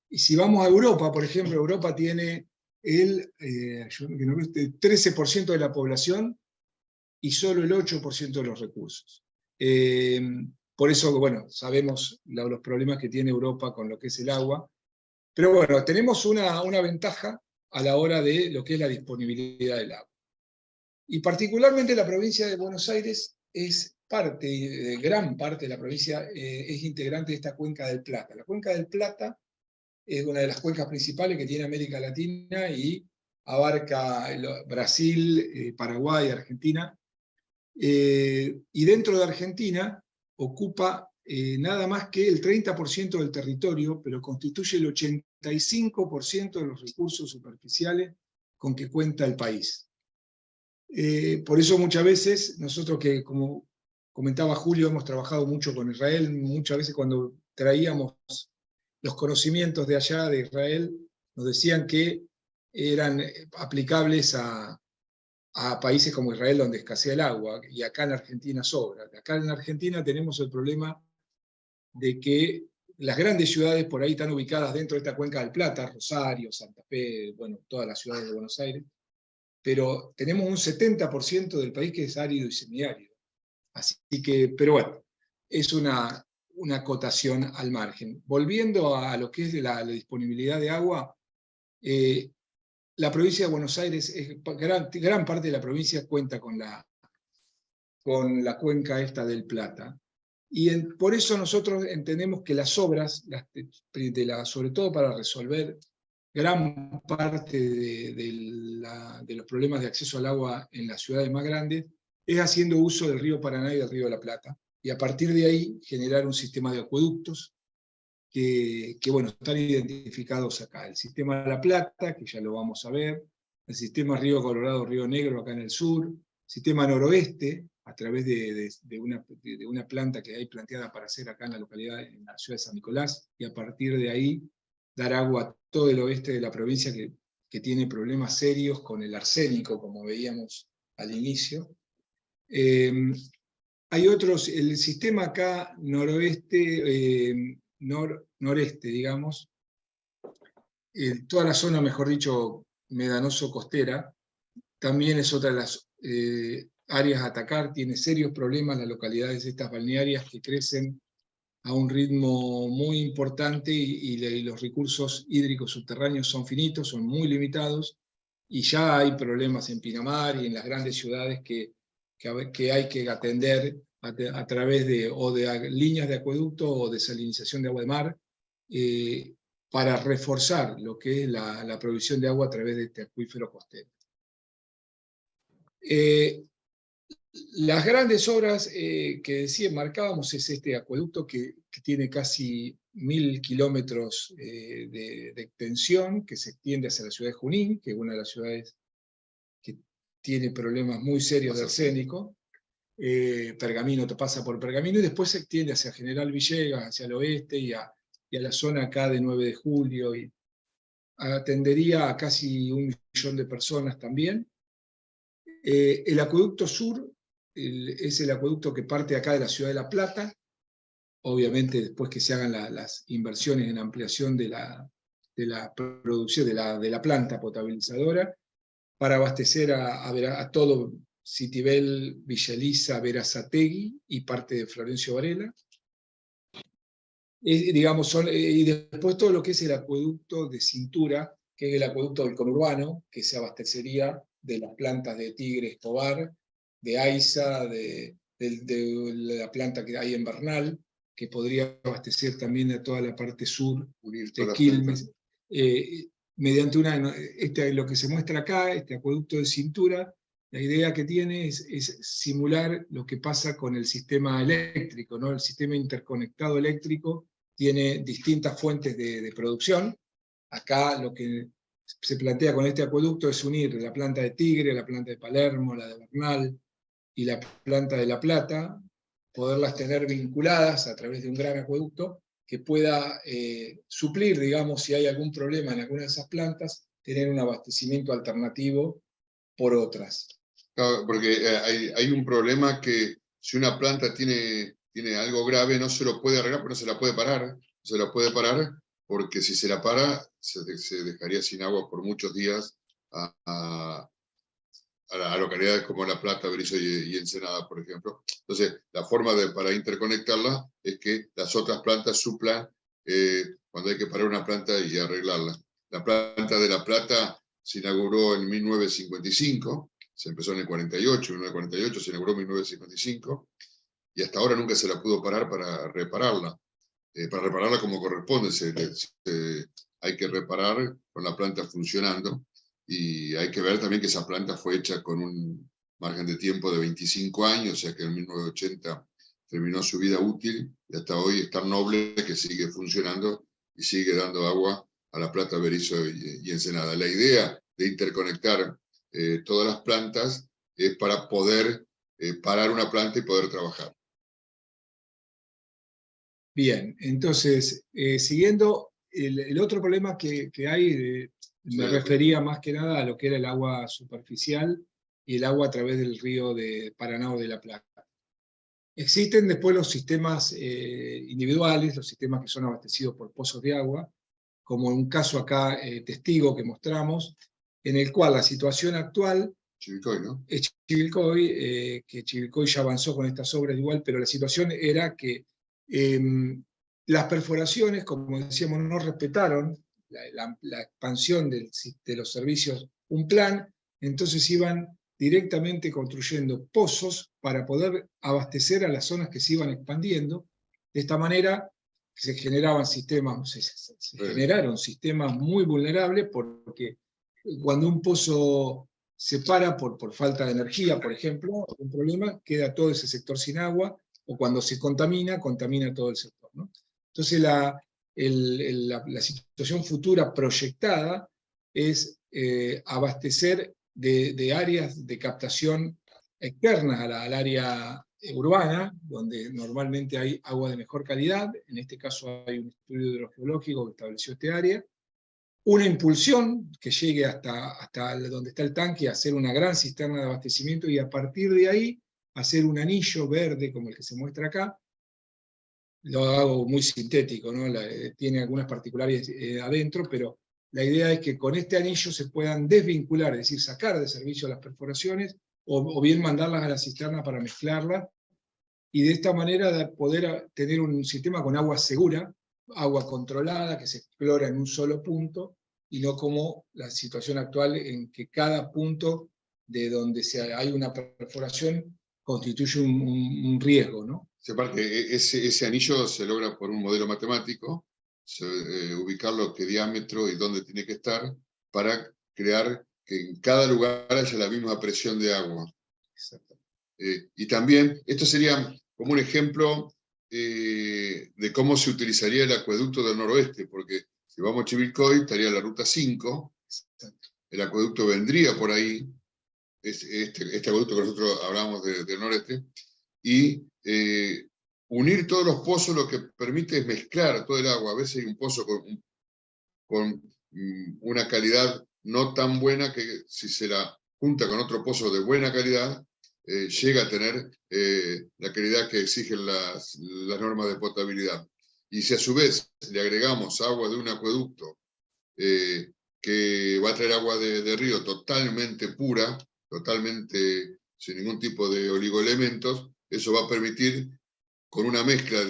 Y si vamos a Europa, por ejemplo, Europa tiene el 13% de la población y solo el 8% de los recursos. Por eso, bueno, sabemos los problemas que tiene Europa con lo que es el agua. Pero bueno, tenemos una ventaja a la hora de lo que es la disponibilidad del agua. Y particularmente la provincia de Buenos Aires es gran parte de la provincia es integrante de esta cuenca del Plata. La cuenca del Plata es una de las cuencas principales que tiene América Latina y abarca Brasil, Paraguay, Argentina. Y dentro de Argentina ocupa nada más que el 30% del territorio, pero constituye el 85% de los recursos superficiales con que cuenta el país. Por eso muchas veces nosotros que, como comentaba Julio, hemos trabajado mucho con Israel, muchas veces cuando traíamos los conocimientos de allá de Israel, nos decían que eran aplicables a países como Israel donde escasea el agua, y acá en Argentina sobra. Acá en Argentina tenemos el problema de que las grandes ciudades por ahí están ubicadas dentro de esta cuenca del Plata, Rosario, Santa Fe, bueno, todas las ciudades de Buenos Aires, pero tenemos un 70% del país que es árido y semiárido. Así que, pero bueno, es una acotación al margen. Volviendo a lo que es la disponibilidad de agua, la provincia de Buenos Aires, gran parte de la provincia cuenta con la cuenca esta del Plata. Y por eso nosotros entendemos que las obras, sobre todo para resolver gran parte de los problemas de acceso al agua en las ciudades más grandes, es haciendo uso del río Paraná y del río de la Plata. Y a partir de ahí generar un sistema de acueductos que bueno, están identificados acá. El sistema de la Plata, que ya lo vamos a ver, el sistema Río Colorado, Río Negro acá en el sur, sistema noroeste, a través de una planta que hay planteada para hacer acá en la localidad, en la ciudad de San Nicolás, y a partir de ahí dar agua a todo el oeste de la provincia que tiene problemas serios con el arsénico, como veíamos al inicio. Hay otros, el sistema acá noroeste, noreste, digamos, toda la zona, mejor dicho, medanoso-costera, también es otra de las áreas a atacar, tiene serios problemas las localidades estas balnearias que crecen a un ritmo muy importante y los recursos hídricos subterráneos son finitos, son muy limitados, y ya hay problemas en Pinamar y en las grandes ciudades que hay que atender a través de líneas de acueducto o desalinización de agua de mar, para reforzar lo que es la provisión de agua a través de este acuífero costero. Las grandes obras que marcábamos es este acueducto que tiene casi 1000 kilómetros de extensión, que se extiende hacia la ciudad de Junín, que es una de las ciudades que tiene problemas muy serios de arsénico. Pergamino pasa por Pergamino y después se extiende hacia General Villegas, hacia el oeste y a la zona acá de 9 de julio, y atendería a casi 1 millón de personas también. El acueducto sur es el acueducto que parte acá de la ciudad de La Plata, obviamente después que se hagan las inversiones en ampliación de la producción de la planta potabilizadora, para abastecer a todo Citibel, Villa Elisa, Berazategui y parte de Florencio Varela. Y después todo lo que es el acueducto de Cintura, que es el acueducto del conurbano, que se abastecería de las plantas de Tigre, Escobar, de AISA, de la planta que hay en Bernal, que podría abastecer también a toda la parte sur de Quilmes. Mediante lo que se muestra acá, este acueducto de Cintura, la idea que tiene es simular lo que pasa con el sistema eléctrico, ¿no? El sistema interconectado eléctrico tiene distintas fuentes de producción. Acá lo que se plantea con este acueducto es unir la planta de Tigre, la planta de Palermo, la de Bernal y la planta de La Plata, poderlas tener vinculadas a través de un gran acueducto que pueda suplir, digamos, si hay algún problema en alguna de esas plantas, tener un abastecimiento alternativo por otras. Claro, porque hay un problema que si una planta tiene algo grave, no se lo puede arreglar, pero no se la puede parar. Se la puede parar porque si se la para, se dejaría sin agua por muchos días a localidades como La Plata, Berisso y Ensenada, por ejemplo. Entonces, la forma para interconectarla es que las otras plantas suplan cuando hay que parar una planta y arreglarla. La planta de La Plata se inauguró en 1955, se empezó en el 48, en 1948 se inauguró en 1955, y hasta ahora nunca se la pudo parar para repararla. Para repararla como corresponde, hay que reparar con la planta funcionando, y hay que ver también que esa planta fue hecha con un margen de tiempo de 25 años, o sea que en 1980 terminó su vida útil, y hasta hoy es tan noble que sigue funcionando y sigue dando agua a La Plata, Berisso y Ensenada. La idea de interconectar todas las plantas es para poder parar una planta y poder trabajar. Bien, entonces, siguiendo, el otro problema que hay, me refería más que nada a lo que era el agua superficial y el agua a través del río de Paraná o de La Plata. Existen después los sistemas individuales, los sistemas que son abastecidos por pozos de agua, como un caso acá testigo que mostramos, en el cual la situación actual Chivilcoy, ¿no? es Chivilcoy, que Chivilcoy ya avanzó con estas obras igual, pero la situación era que las perforaciones, como decíamos, no respetaron la expansión de los servicios, un plan, entonces iban directamente construyendo pozos para poder abastecer a las zonas que se iban expandiendo. De esta manera se generaron sistemas muy vulnerables, porque cuando un pozo se para por falta de energía, por ejemplo, un problema, queda todo ese sector sin agua, o cuando se contamina todo el sector, ¿no? Entonces la situación futura proyectada es abastecer de áreas de captación externas al área urbana, donde normalmente hay agua de mejor calidad. En este caso hay un estudio hidrogeológico que estableció este área. Una impulsión que llegue hasta donde está el tanque, a hacer una gran cisterna de abastecimiento, y a partir de ahí hacer un anillo verde como el que se muestra acá. Lo hago muy sintético, ¿no? Tiene algunas particularidades adentro, pero la idea es que con este anillo se puedan desvincular, es decir, sacar de servicio las perforaciones, o bien mandarlas a la cisterna para mezclarlas, y de esta manera poder tener un sistema con agua segura, agua controlada, que se explora en un solo punto, y no como la situación actual en que cada punto de donde hay una perforación constituye un riesgo, ¿no? Aparte, ese anillo se logra por un modelo matemático, ubicarlo qué diámetro y dónde tiene que estar, para crear que en cada lugar haya la misma presión de agua. Exacto. Y también, esto sería como un ejemplo de cómo se utilizaría el acueducto del noroeste, porque si vamos a Chivilcoy estaría la ruta 5, el acueducto vendría por ahí, este acueducto que nosotros hablamos del noreste, y unir todos los pozos lo que permite es mezclar todo el agua. A veces hay un pozo con una calidad no tan buena, que si se la junta con otro pozo de buena calidad, llega a tener la calidad que exigen las normas de potabilidad. Y si a su vez le agregamos agua de un acueducto que va a traer agua de río totalmente pura, totalmente sin ningún tipo de oligoelementos, eso va a permitir, con una mezcla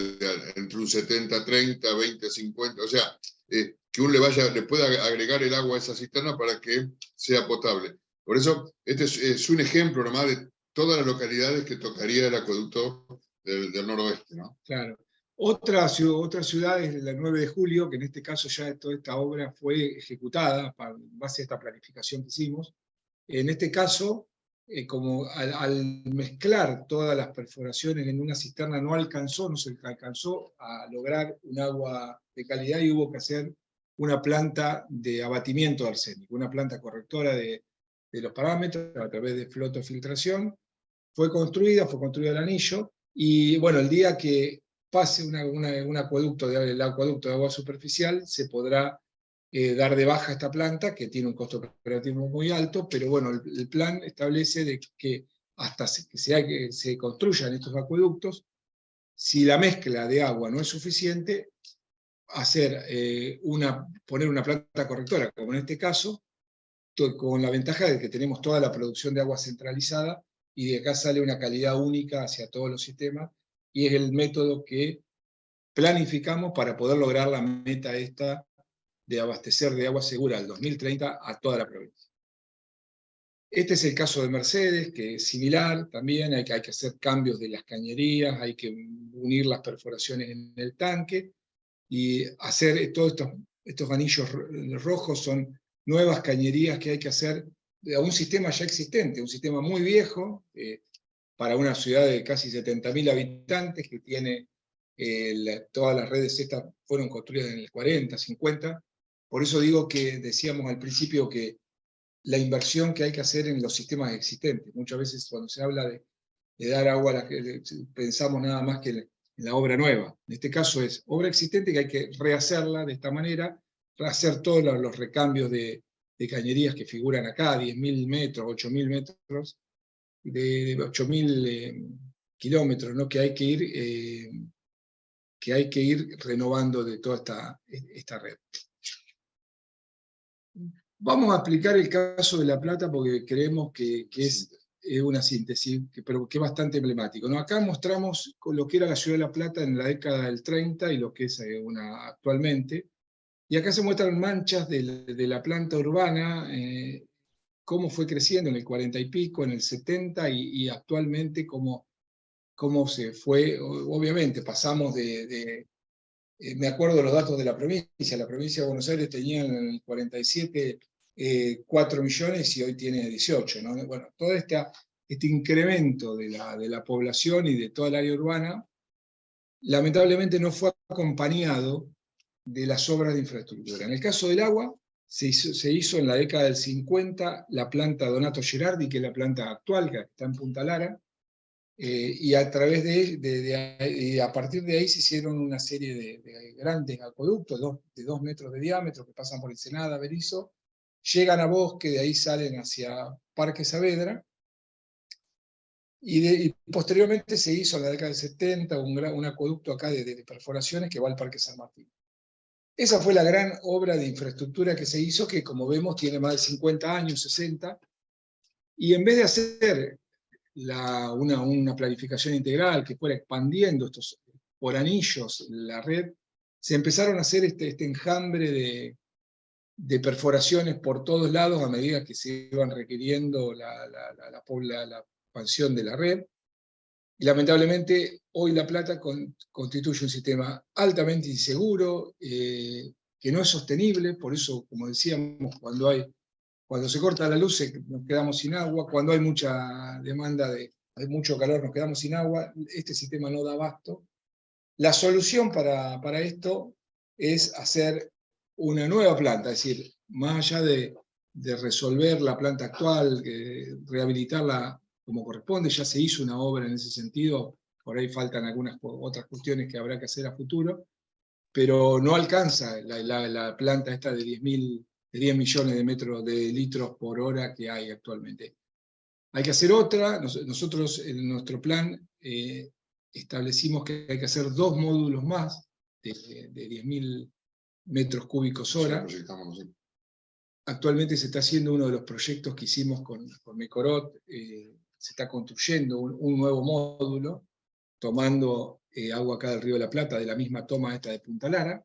entre un 70-30, 20-50, o sea, que uno le pueda agregar el agua a esa cisterna para que sea potable. Por eso, este es un ejemplo nomás de todas las localidades que tocaría el acueducto del noroeste, ¿no? Claro. Otra ciudad es la 9 de julio, que en este caso ya toda esta obra fue ejecutada en base a esta planificación que hicimos. En este caso, como al mezclar todas las perforaciones en una cisterna no se alcanzó a lograr un agua de calidad, y hubo que hacer una planta de abatimiento de arsénico, una planta correctora de los parámetros a través de flotofiltración. Fue construido el anillo, y bueno, el día que pase el acueducto de agua superficial, se podrá dar de baja esta planta, que tiene un costo operativo muy alto, pero bueno, el plan establece de que hasta que se construyan estos acueductos, si la mezcla de agua no es suficiente, poner una planta correctora, como en este caso, con la ventaja de que tenemos toda la producción de agua centralizada, y de acá sale una calidad única hacia todos los sistemas, y es el método que planificamos para poder lograr la meta esta de abastecer de agua segura al 2030 a toda la provincia. Este es el caso de Mercedes, que es similar también. Hay que hacer cambios de las cañerías, hay que unir las perforaciones en el tanque, y hacer todos estos anillos rojos son nuevas cañerías que hay que hacer a un sistema ya existente, un sistema muy viejo, para una ciudad de casi 70.000 habitantes, que tiene todas las redes estas fueron construidas en el 40, 50. Por eso digo que decíamos al principio que la inversión que hay que hacer en los sistemas existentes. Muchas veces cuando se habla de dar agua, pensamos nada más que en la obra nueva. En este caso es obra existente que hay que rehacerla de esta manera, hacer todos los recambios de cañerías que figuran acá, 10.000 metros, 8.000 metros, de 8.000 kilómetros, ¿no? que hay que ir renovando de toda esta red. Vamos a explicar el caso de La Plata, porque creemos que es una síntesis, pero que es bastante emblemático, ¿no? Acá mostramos lo que era la ciudad de La Plata en la década del 30 y lo que es actualmente. Y acá se muestran manchas de la planta urbana, cómo fue creciendo en el 40 y pico, en el 70, y actualmente cómo se fue. Obviamente pasamos me acuerdo de los datos de la provincia de Buenos Aires tenía en el 47 4 millones y hoy tiene 18, ¿no? Bueno, todo este incremento de la población y de toda el área urbana, lamentablemente no fue acompañado de las obras de infraestructura. En el caso del agua, se hizo en la década del 50 la planta Donato Gerardi, que es la planta actual, que está en Punta Lara, y a través a partir de ahí se hicieron una serie de grandes acueductos de 2 metros de diámetro que pasan por Ensenada, Berisso, llegan a Bosque, de ahí salen hacia Parque Saavedra, y posteriormente se hizo en la década del 70 un acueducto acá de perforaciones que va al Parque San Martín. Esa fue la gran obra de infraestructura que se hizo, que como vemos tiene más de 50 años, 60, y en vez de hacer una planificación integral que fuera expandiendo por anillos la red, se empezaron a hacer este enjambre de perforaciones por todos lados a medida que se iban requiriendo la expansión de la red. Y lamentablemente hoy La Plata constituye un sistema altamente inseguro, que no es sostenible. Por eso, como decíamos, cuando se corta la luz nos quedamos sin agua, cuando hay mucha demanda, hay mucho calor, nos quedamos sin agua. Este sistema no da abasto. La solución para esto es hacer una nueva planta, es decir, más allá de resolver la planta actual, rehabilitarla como corresponde, ya se hizo una obra en ese sentido, por ahí faltan algunas otras cuestiones que habrá que hacer a futuro, pero no alcanza la planta esta de 10 millones de litros por hora que hay actualmente. Hay que hacer otra. Nosotros en nuestro plan establecimos que hay que hacer 2 módulos más de 10.000 metros cúbicos hora. Actualmente se está haciendo uno de los proyectos que hicimos con Mecorot, se está construyendo un nuevo módulo, tomando agua acá del Río de la Plata, de la misma toma esta de Punta Lara.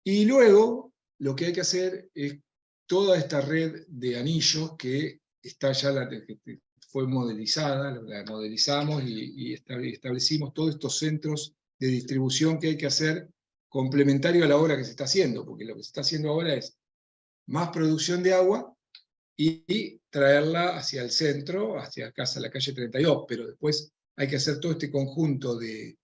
Y luego lo que hay que hacer es toda esta red de anillos que está ya que fue modelizada, la modelizamos y establecimos todos estos centros de distribución que hay que hacer complementario a la obra que se está haciendo, porque lo que se está haciendo ahora es más producción de agua y traerla hacia el centro, hacia la calle 32, pero después hay que hacer todo este conjunto de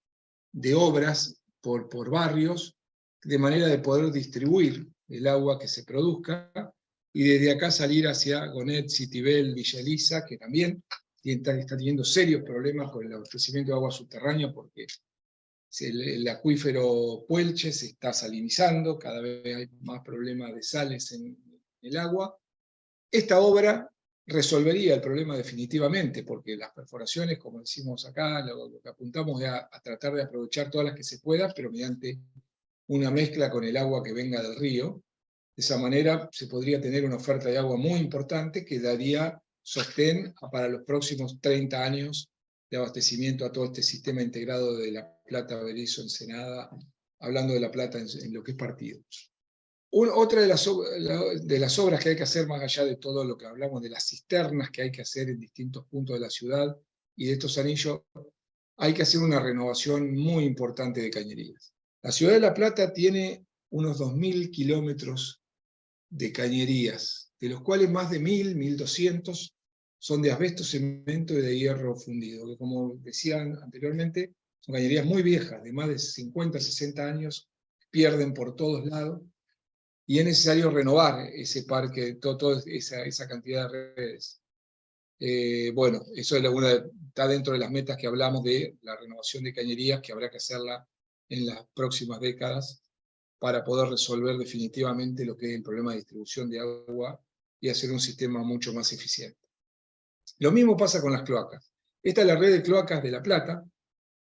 obras por barrios, de manera de poder distribuir el agua que se produzca, y desde acá salir hacia Gonet, Citibel, Villa Elisa, que también está teniendo serios problemas con el abastecimiento de agua subterránea, porque el acuífero Puelche se está salinizando, cada vez hay más problemas de sales en el agua. Esta obra resolvería el problema definitivamente, porque las perforaciones, como decimos acá, lo que apuntamos es a tratar de aprovechar todas las que se pueda, pero mediante una mezcla con el agua que venga del río. De esa manera se podría tener una oferta de agua muy importante que daría sostén para los próximos 30 años de abastecimiento a todo este sistema integrado de La Plata, Berisso, Ensenada, hablando de La Plata en lo que es partido. Otra de las obras que hay que hacer, más allá de todo lo que hablamos de las cisternas que hay que hacer en distintos puntos de la ciudad y de estos anillos, hay que hacer una renovación muy importante de cañerías. La ciudad de La Plata tiene unos 2.000 kilómetros de cañerías, de los cuales más de 1.200 son de asbesto, cemento y de hierro fundido, que como decían anteriormente, son cañerías muy viejas, de más de 50, 60 años, pierden por todos lados, y es necesario renovar ese parque, toda esa cantidad de redes. Bueno, eso está dentro de las metas que hablamos de la renovación de cañerías, que habrá que hacerla en las próximas décadas para poder resolver definitivamente lo que es el problema de distribución de agua y hacer un sistema mucho más eficiente. Lo mismo pasa con las cloacas. Esta es la red de cloacas de La Plata,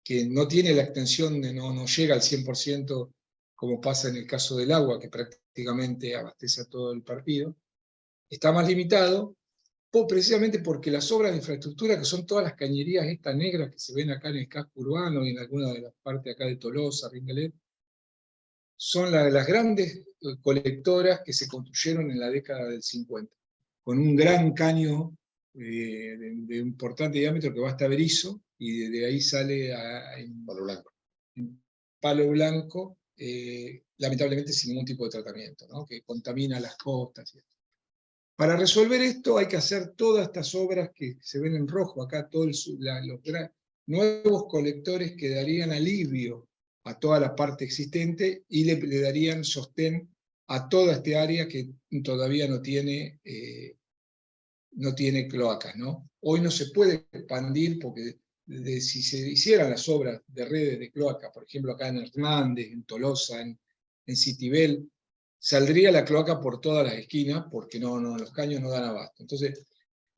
que no tiene la extensión, no llega al 100%, como pasa en el caso del agua, que prácticamente abastece a todo el partido. Está más limitado, precisamente porque las obras de infraestructura, que son todas las cañerías estas negras que se ven acá en el casco urbano y en alguna de las partes acá de Tolosa, Ringalet, son las grandes colectoras que se construyeron en la década del 50, con un gran caño de importante diámetro que va hasta Berisso, y de ahí sale en Palo Blanco, lamentablemente sin ningún tipo de tratamiento, ¿no? Que contamina las costas. Para resolver esto hay que hacer todas estas obras que se ven en rojo acá, los nuevos colectores que darían alivio a toda la parte existente y le darían sostén a toda esta área que todavía no tiene cloacas, ¿no? Hoy no se puede expandir porque si se hicieran las obras de redes de cloaca, por ejemplo acá en Hernández, en Tolosa, en Citibel, saldría la cloaca por todas las esquinas porque los caños no dan abasto. Entonces,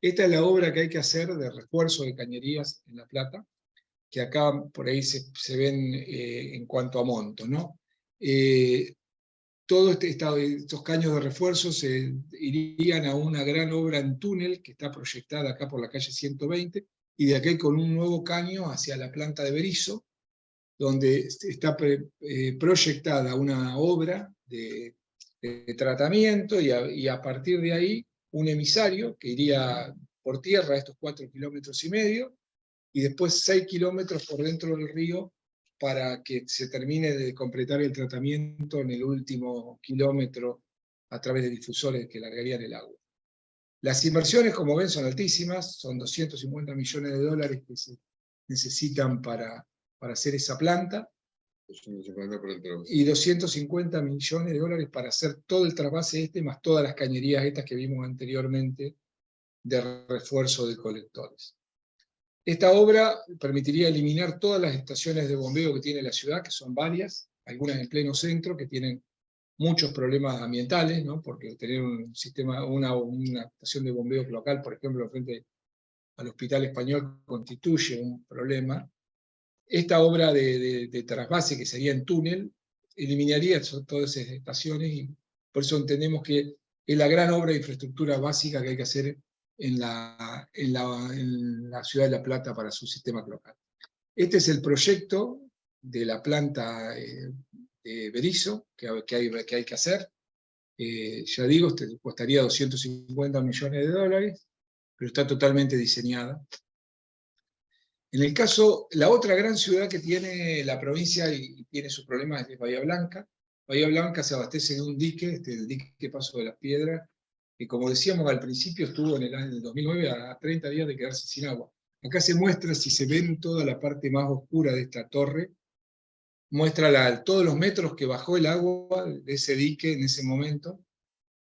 esta es la obra que hay que hacer de refuerzo de cañerías en La Plata, que acá por ahí se ven en cuanto a monto, ¿no? Todos estos caños de refuerzo se irían a una gran obra en túnel que está proyectada acá por la calle 120, y de aquí con un nuevo caño hacia la planta de Berisso, donde está proyectada una obra de tratamiento, y a partir de ahí un emisario que iría por tierra estos 4,5 kilómetros, y después 6 kilómetros por dentro del río, para que se termine de completar el tratamiento en el último kilómetro a través de difusores que largarían el agua. Las inversiones, como ven, son altísimas, son $250 millones que se necesitan para hacer esa planta, y $250 millones para hacer todo el trasvase más todas las cañerías estas que vimos anteriormente de refuerzo de colectores. Esta obra permitiría eliminar todas las estaciones de bombeo que tiene la ciudad, que son varias, algunas en pleno centro, que tienen muchos problemas ambientales, ¿no? Porque tener un sistema, una estación de bombeo local, por ejemplo, frente al Hospital Español, constituye un problema. Esta obra de trasvase, que sería en túnel, eliminaría todas esas estaciones, y por eso entendemos que es la gran obra de infraestructura básica que hay que hacer en la ciudad de La Plata para su sistema cloacal. Este es el proyecto de la planta de Berisso que hay que hacer. Ya digo, costaría $250 millones, pero está totalmente diseñada. En el caso, la otra gran ciudad que tiene la provincia y tiene sus problemas es Bahía Blanca. Bahía Blanca se abastece de un dique, el dique Paso de las Piedras, que, como decíamos al principio, estuvo en el 2009 a 30 días de quedarse sin agua. Acá se muestra, si se ven toda la parte más oscura de esta torre, muestra todos los metros que bajó el agua de ese dique en ese momento,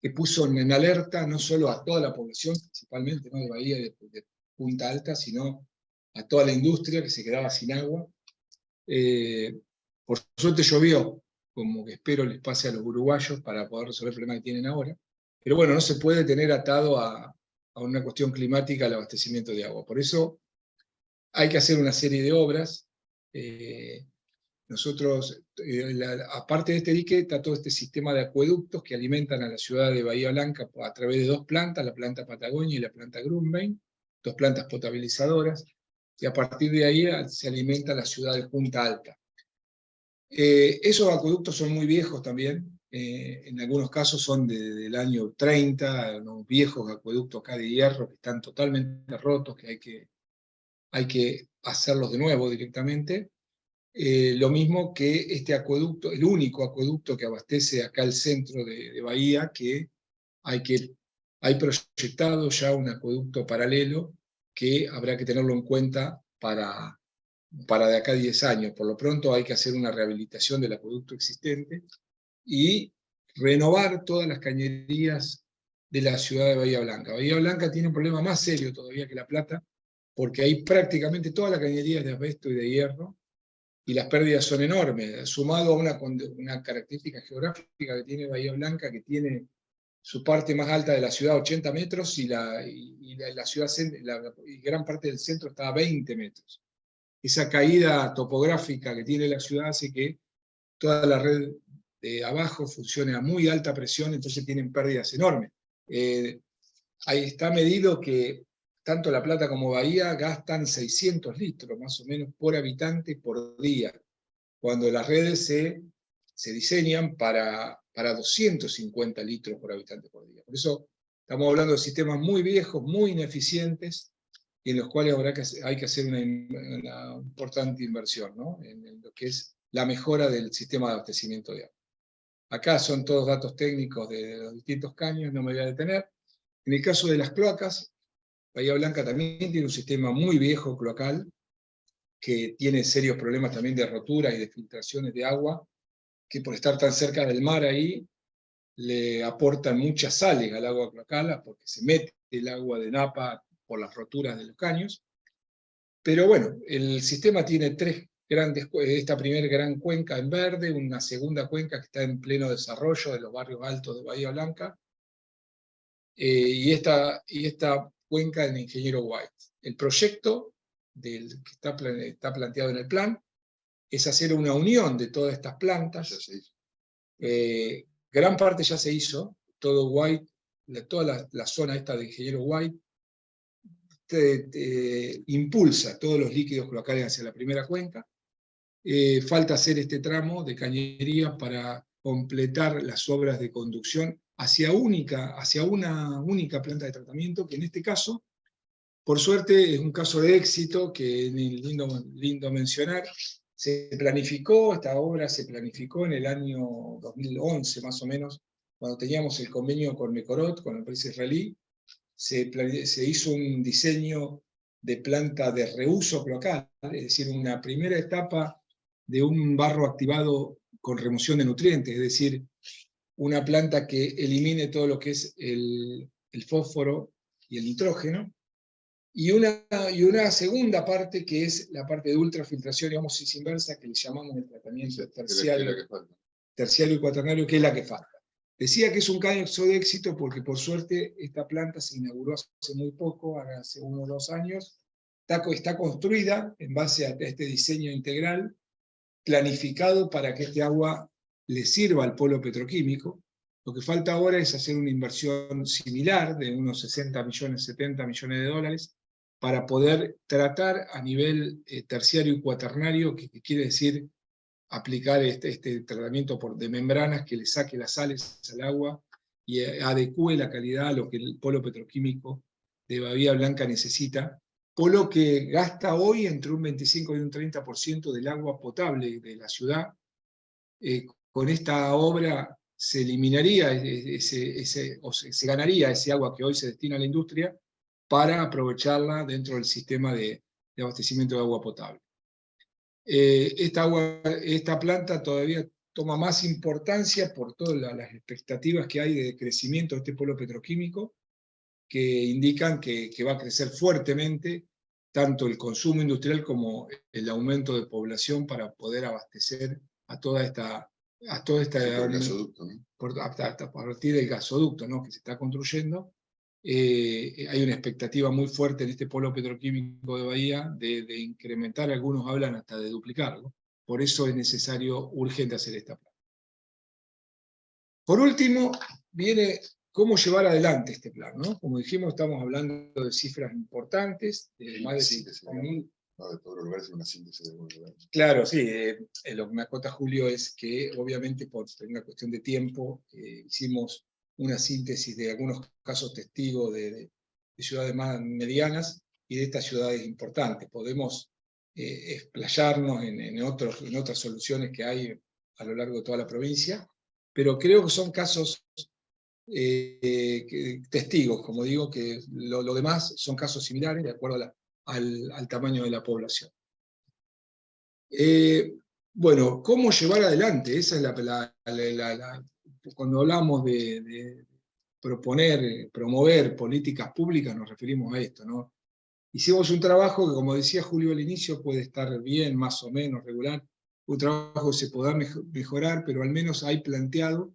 que puso en alerta no solo a toda la población, principalmente, ¿no?, de Bahía y de Punta Alta, sino a toda la industria que se quedaba sin agua. Por suerte llovió, como que espero les pase a los uruguayos para poder resolver el problema que tienen ahora. Pero bueno, no se puede tener atado a una cuestión climática el abastecimiento de agua. Por eso hay que hacer una serie de obras. Nosotros, aparte de este dique, está todo este sistema de acueductos que alimentan a la ciudad de Bahía Blanca a través de dos plantas, la planta Patagonia y la planta Grumbein, dos plantas potabilizadoras, y a partir de ahí se alimenta la ciudad de Punta Alta. Esos acueductos son muy viejos también, en algunos casos son del año 30, unos viejos acueductos acá de hierro que están totalmente rotos, que hay que hacerlos de nuevo directamente. Lo mismo que este acueducto, el único acueducto que abastece acá el centro de Bahía, que hay proyectado ya un acueducto paralelo que habrá que tenerlo en cuenta para de acá a 10 años. Por lo pronto hay que hacer una rehabilitación del acueducto existente y renovar todas las cañerías de la ciudad de Bahía Blanca. Bahía Blanca tiene un problema más serio todavía que La Plata, porque hay prácticamente toda la cañería de asbesto y de hierro, y las pérdidas son enormes, sumado a una característica geográfica que tiene Bahía Blanca, que tiene su parte más alta de la ciudad 80 metros, y la ciudad, y gran parte del centro está a 20 metros. Esa caída topográfica que tiene la ciudad hace que toda la red de abajo funcione a muy alta presión, entonces tienen pérdidas enormes. Ahí está medido que tanto La Plata como Bahía gastan 600 litros más o menos por habitante por día, cuando las redes se diseñan para 250 litros por habitante por día. Por eso estamos hablando de sistemas muy viejos, muy ineficientes, y en los cuales hay que hacer una importante inversión, ¿no? En lo que es la mejora del sistema de abastecimiento de agua. Acá son todos datos técnicos de los distintos caños, no me voy a detener. En el caso de las cloacas, Bahía Blanca también tiene un sistema muy viejo cloacal, que tiene serios problemas también de rotura y de filtraciones de agua, que por estar tan cerca del mar ahí, le aportan muchas sales al agua cloacal, porque se mete el agua de Napa por las roturas de los caños. Pero bueno, el sistema tiene tres grandes, esta primera gran cuenca en verde, una segunda cuenca que está en pleno desarrollo de los barrios altos de Bahía Blanca, y esta cuenca del ingeniero White. El proyecto que está planteado en el plan es hacer una unión de todas estas plantas. Gran parte ya se hizo, todo White, toda la zona esta de ingeniero White, impulsa todos los líquidos cloacales hacia la primera cuenca. Falta hacer este tramo de cañería para completar las obras de conducción hacia una única planta de tratamiento, que en este caso, por suerte, es un caso de éxito que es lindo mencionar. Esta obra se planificó en el año 2011, más o menos, cuando teníamos el convenio con Mekorot, con la empresa israelí. Se hizo un diseño de planta de reuso cloacal, es decir, una primera etapa de un barro activado con remoción de nutrientes, es decir, una planta que elimine todo lo que es el fósforo y el nitrógeno, y una segunda parte que es la parte de ultrafiltración, digamos, inversa, que le llamamos el tratamiento terciario y cuaternario, que es la que falta. Decía que es un caso de éxito porque por suerte esta planta se inauguró hace muy poco, hace 1 o 2 años, está construida en base a este diseño integral, planificado para que este agua le sirva al polo petroquímico. Lo que falta ahora es hacer una inversión similar de unos 60 millones, 70 millones de dólares, para poder tratar a nivel terciario y cuaternario, que quiere decir aplicar este tratamiento de membranas que le saque las sales al agua y adecue la calidad a lo que el polo petroquímico de Bahía Blanca necesita, polo que gasta hoy entre un 25 y un 30% del agua potable de la ciudad. Con esta obra se eliminaría o se ganaría ese agua que hoy se destina a la industria para aprovecharla dentro del sistema de abastecimiento de agua potable. Esta planta todavía toma más importancia por todas las expectativas que hay de crecimiento de este polo petroquímico, que indican que va a crecer fuertemente tanto el consumo industrial como el aumento de población para poder abastecer a toda esta gasoducto, ¿no? a partir del gasoducto, ¿no?, que se está construyendo. Hay una expectativa muy fuerte en este polo petroquímico de Bahía de incrementar, algunos hablan hasta de duplicarlo. Por eso es necesario, urgente, hacer esta planta. Por último, viene cómo llevar adelante este plan, ¿no? Como dijimos, estamos hablando de cifras importantes, de más de 5.000. No, de todos los lugares es una síntesis de algunos lugares. Claro, sí. Lo que me acota Julio es que, obviamente, por una cuestión de tiempo, hicimos una síntesis de algunos casos testigos de ciudades más medianas y de estas ciudades importantes. Podemos explayarnos en otras soluciones que hay a lo largo de toda la provincia, pero creo que son casos testigos, como digo, que lo demás son casos similares de acuerdo al tamaño de la población. Bueno, ¿cómo llevar adelante? Esa es cuando hablamos de proponer, promover políticas públicas, nos referimos a esto, ¿no? Hicimos un trabajo que, como decía Julio al inicio, puede estar bien, más o menos, regular, un trabajo que se podrá mejorar, pero al menos hay planteado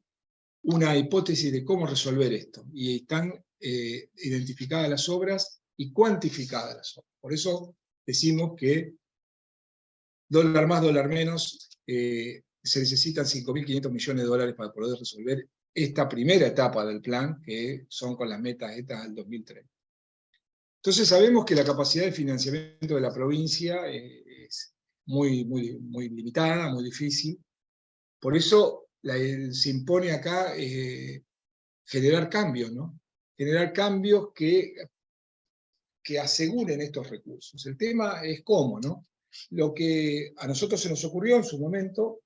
una hipótesis de cómo resolver esto, y están identificadas las obras y cuantificadas las obras. Por eso decimos que dólar más, dólar menos, se necesitan 5.500 millones de dólares para poder resolver esta primera etapa del plan, que son con las metas estas al 2030. Entonces sabemos que la capacidad de financiamiento de la provincia es muy limitada, muy difícil. Por eso se impone acá generar cambios, ¿no? Generar cambios que aseguren estos recursos. El tema es cómo, ¿no? Lo que a nosotros se nos ocurrió en su momento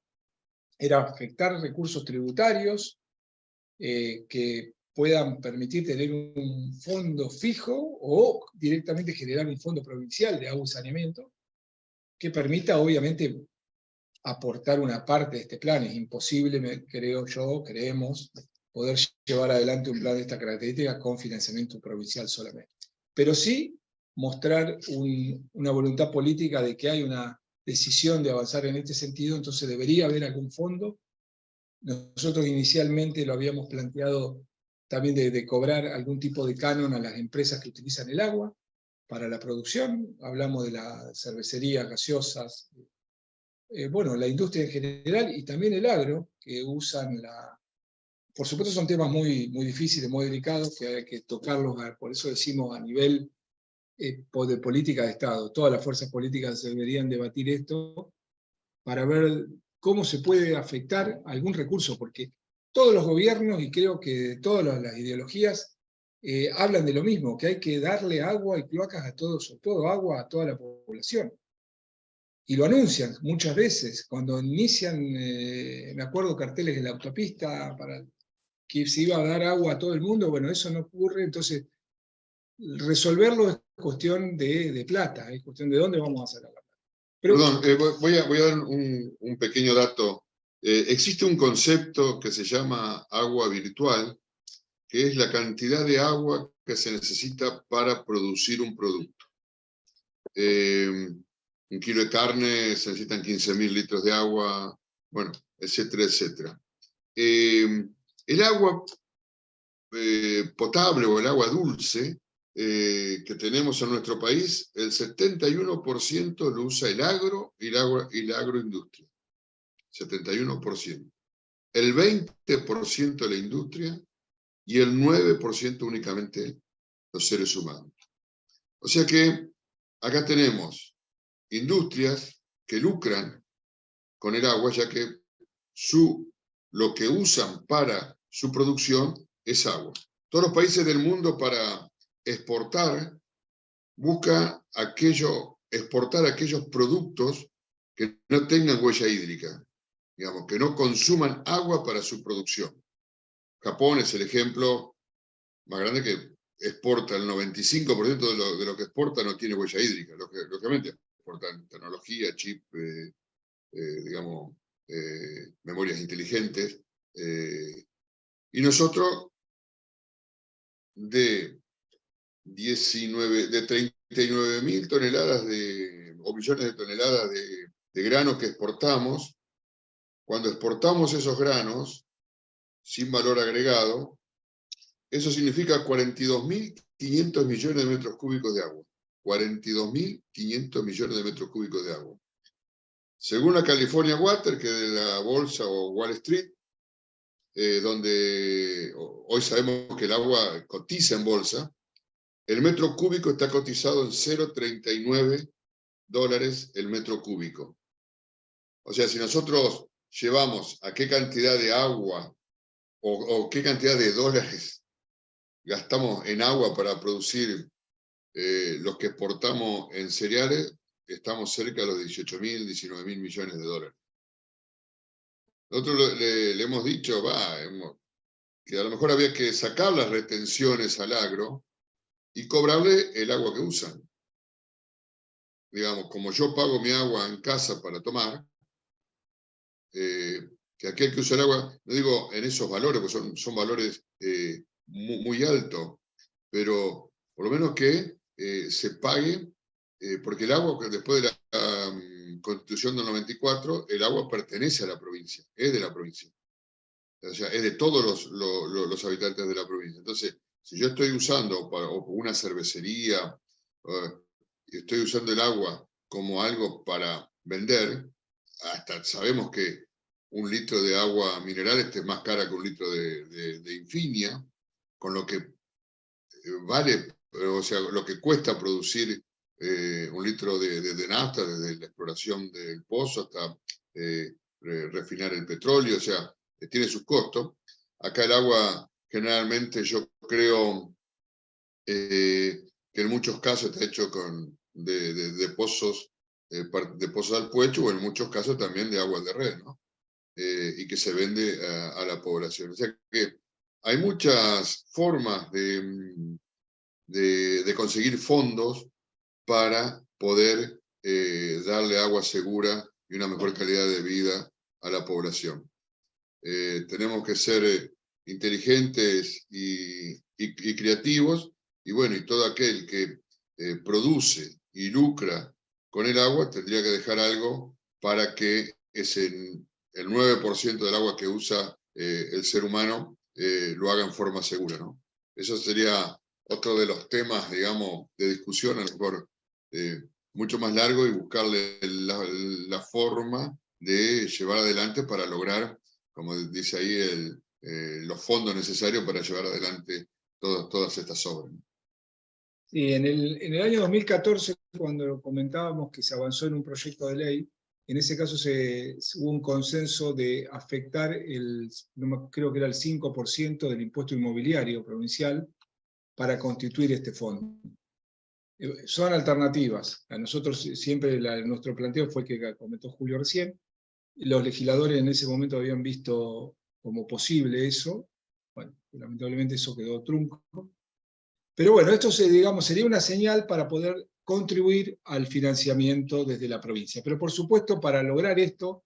era afectar recursos tributarios que puedan permitir tener un fondo fijo o directamente generar un fondo provincial de agua y saneamiento que permita, obviamente, aportar una parte de este plan. Es imposible, creo yo, creemos, poder llevar adelante un plan de esta característica con financiamiento provincial solamente. Pero sí mostrar una voluntad política de que hay una decisión de avanzar en este sentido, entonces debería haber algún fondo. Nosotros inicialmente lo habíamos planteado también de cobrar algún tipo de canon a las empresas que utilizan el agua para la producción. Hablamos de las cervecerías, gaseosas, bueno, la industria en general y también el agro, que usan la... Por supuesto son temas muy, muy difíciles, muy delicados, que hay que tocarlos, por eso decimos a nivel de política de Estado. Todas las fuerzas políticas deberían debatir esto para ver cómo se puede afectar algún recurso, porque todos los gobiernos, y creo que todas las ideologías, hablan de lo mismo, que hay que darle agua y cloacas a todos, o todo agua a toda la población. Y lo anuncian muchas veces, cuando inician, me acuerdo, carteles en la autopista para que se iba a dar agua a todo el mundo. Bueno, eso no ocurre, entonces resolverlo es cuestión de plata, es cuestión de dónde vamos a sacar la plata. Pero, perdón, voy a dar un pequeño dato. Existe un concepto que se llama agua virtual, que es la cantidad de agua que se necesita para producir un producto. Un kilo de carne se necesitan 15.000 litros de agua, bueno, etcétera, etcétera. El agua potable o el agua dulce que tenemos en nuestro país, el 71% lo usa el agro y la agroindustria. 71%. El 20% la industria y el 9% únicamente los seres humanos. O sea que acá tenemos industrias que lucran con el agua, ya que lo que usan para su producción es agua. Todos los países del mundo para exportar buscan exportar aquellos productos que no tengan huella hídrica, digamos, que no consuman agua para su producción. Japón es el ejemplo más grande, que exporta el 95% de lo que exporta no tiene huella hídrica. Lógicamente exportan tecnología, chip, digamos, memorias inteligentes. Y nosotros de 39.000 toneladas o millones de toneladas de granos que exportamos, cuando exportamos esos granos sin valor agregado, eso significa 42.500 millones de metros cúbicos de agua. 42.500 millones de metros cúbicos de agua. Según la California Water, que es de la bolsa o Wall Street, donde hoy sabemos que el agua cotiza en bolsa, el metro cúbico está cotizado en $0.39 el metro cúbico. O sea, si nosotros llevamos a qué cantidad de agua o qué cantidad de dólares gastamos en agua para producir los que exportamos en cereales, estamos cerca de los 18.000, 19.000 millones de dólares. Nosotros le hemos dicho que a lo mejor había que sacar las retenciones al agro y cobrarle el agua que usan. Digamos, como yo pago mi agua en casa para tomar, que aquel que usa el agua, no digo en esos valores, porque son valores muy altos, pero por lo menos que se pague, porque el agua, después de la Constitución del 94, el agua pertenece a la provincia, es de la provincia. O sea, es de todos los habitantes de la provincia. Entonces, si yo estoy usando o una cervecería, estoy usando el agua como algo para vender, hasta sabemos que un litro de agua mineral es más cara que un litro de Infinia, con lo que vale, o sea, lo que cuesta producir un litro de nafta, desde la exploración del pozo hasta refinar el petróleo, o sea, tiene sus costos. Acá el agua generalmente yo creo que en muchos casos está hecho de pozos, de pozos al puecho, o en muchos casos también de agua de red, ¿no? Y que se vende a la población. O sea que hay muchas formas de conseguir fondos para poder darle agua segura y una mejor calidad de vida a la población. Tenemos que ser inteligentes y creativos, y bueno, y todo aquel que produce y lucra con el agua tendría que dejar algo para que el 9% del agua que usa el ser humano lo haga en forma segura, ¿no? Eso sería otro de los temas, digamos, de discusión, a lo mejor mucho más largo, y buscarle la forma de llevar adelante para lograr, como dice ahí, los fondos necesarios para llevar adelante todas estas obras. Sí, en el año 2014, cuando comentábamos que se avanzó en un proyecto de ley, en ese caso hubo un consenso de afectar creo que era el 5% del impuesto inmobiliario provincial para constituir este fondo. Son alternativas. A nosotros siempre nuestro planteo fue que comentó Julio recién. Los legisladores en ese momento habían visto como posible eso. Bueno, lamentablemente eso quedó trunco. Pero bueno, esto digamos, sería una señal para poder contribuir al financiamiento desde la provincia. Pero por supuesto, para lograr esto,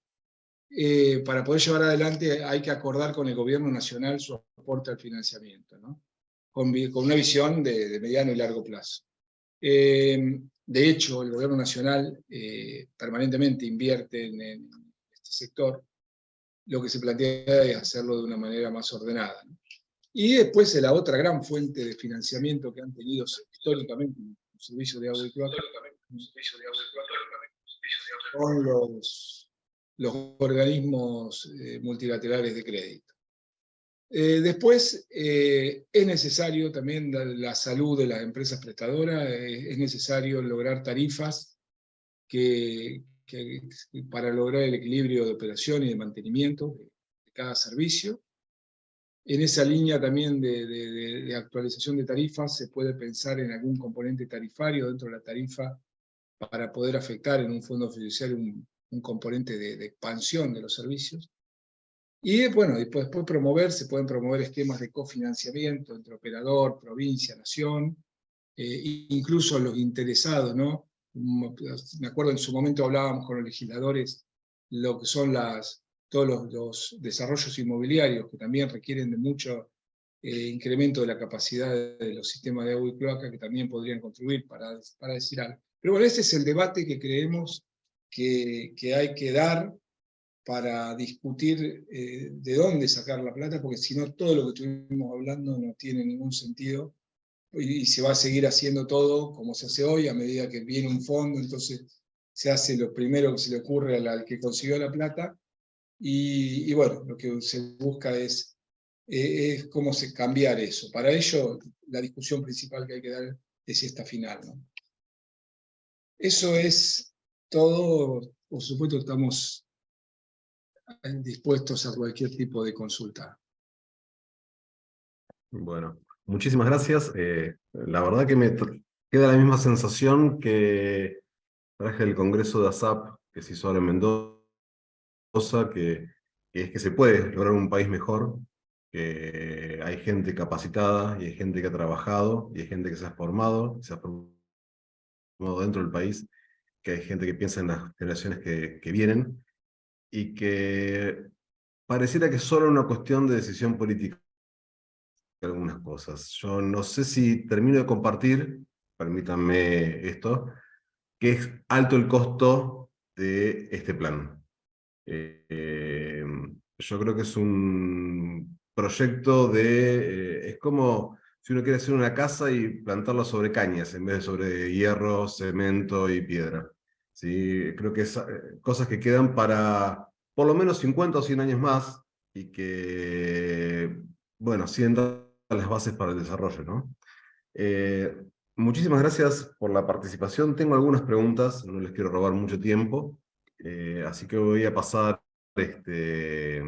para poder llevar adelante, hay que acordar con el gobierno nacional su aporte al financiamiento, ¿no? Con una visión de mediano y largo plazo. De hecho, el gobierno nacional permanentemente invierte en este sector. Lo que se plantea es hacerlo de una manera más ordenada, ¿no? Y después la otra gran fuente de financiamiento que han tenido históricamente los servicios de agua y cloaca son los organismos multilaterales de crédito. Después es necesario también la salud de las empresas prestadoras, es necesario lograr tarifas para lograr el equilibrio de operación y de mantenimiento de cada servicio. En esa línea también de actualización de tarifas se puede pensar en algún componente tarifario dentro de la tarifa para poder afectar en un fondo fiduciario un componente de expansión de los servicios. Y bueno, después se pueden promover esquemas de cofinanciamiento entre operador, provincia, nación, incluso los interesados, ¿no? Me acuerdo en su momento hablábamos con los legisladores lo que son todos los desarrollos inmobiliarios que también requieren de mucho incremento de la capacidad de los sistemas de agua y cloaca, que también podrían contribuir para decir algo. Pero bueno, ese es el debate que creemos que hay que dar para discutir de dónde sacar la plata, porque si no todo lo que estuvimos hablando no tiene ningún sentido, y se va a seguir haciendo todo como se hace hoy, a medida que viene un fondo, entonces se hace lo primero que se le ocurre al que consiguió la plata, y bueno, lo que se busca es cómo cambiar eso. Para ello, la discusión principal que hay que dar es esta final, ¿no? Eso es todo. Por supuesto, estamos dispuestos a cualquier tipo de consulta. Bueno, muchísimas gracias. La verdad que me queda la misma sensación que traje del Congreso de ASAP que se hizo ahora en Mendoza, que es que se puede lograr un país mejor, que hay gente capacitada y hay gente que ha trabajado y hay gente que se ha formado dentro del país, que hay gente que piensa en las generaciones que vienen, y que pareciera que es solo una cuestión de decisión política algunas cosas. Yo no sé si termino de compartir, permítanme esto, que es alto el costo de este plan. Yo creo que es un proyecto es como si uno quiere hacer una casa y plantarla sobre cañas en vez de sobre hierro, cemento y piedra. ¿Sí? Creo que es cosas que quedan para por lo menos 50 o 100 años más, y que, bueno, sientan las bases para el desarrollo, ¿no? Eh, Muchísimas gracias por la participación. Tengo algunas preguntas, no les quiero robar mucho tiempo, así que voy a pasar este,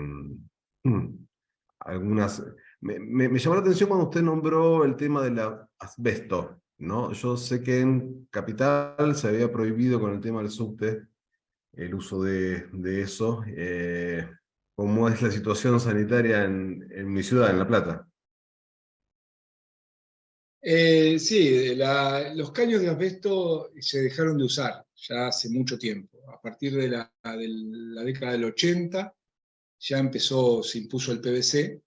algunas... Me llamó la atención cuando usted nombró el tema del asbesto, ¿no? Yo sé que en Capital se había prohibido con el tema del subte el uso de eso. ¿Cómo es la situación sanitaria en mi ciudad, en La Plata? Sí, los caños de asbesto se dejaron de usar ya hace mucho tiempo. A partir de la década del 80 ya se impuso el PVC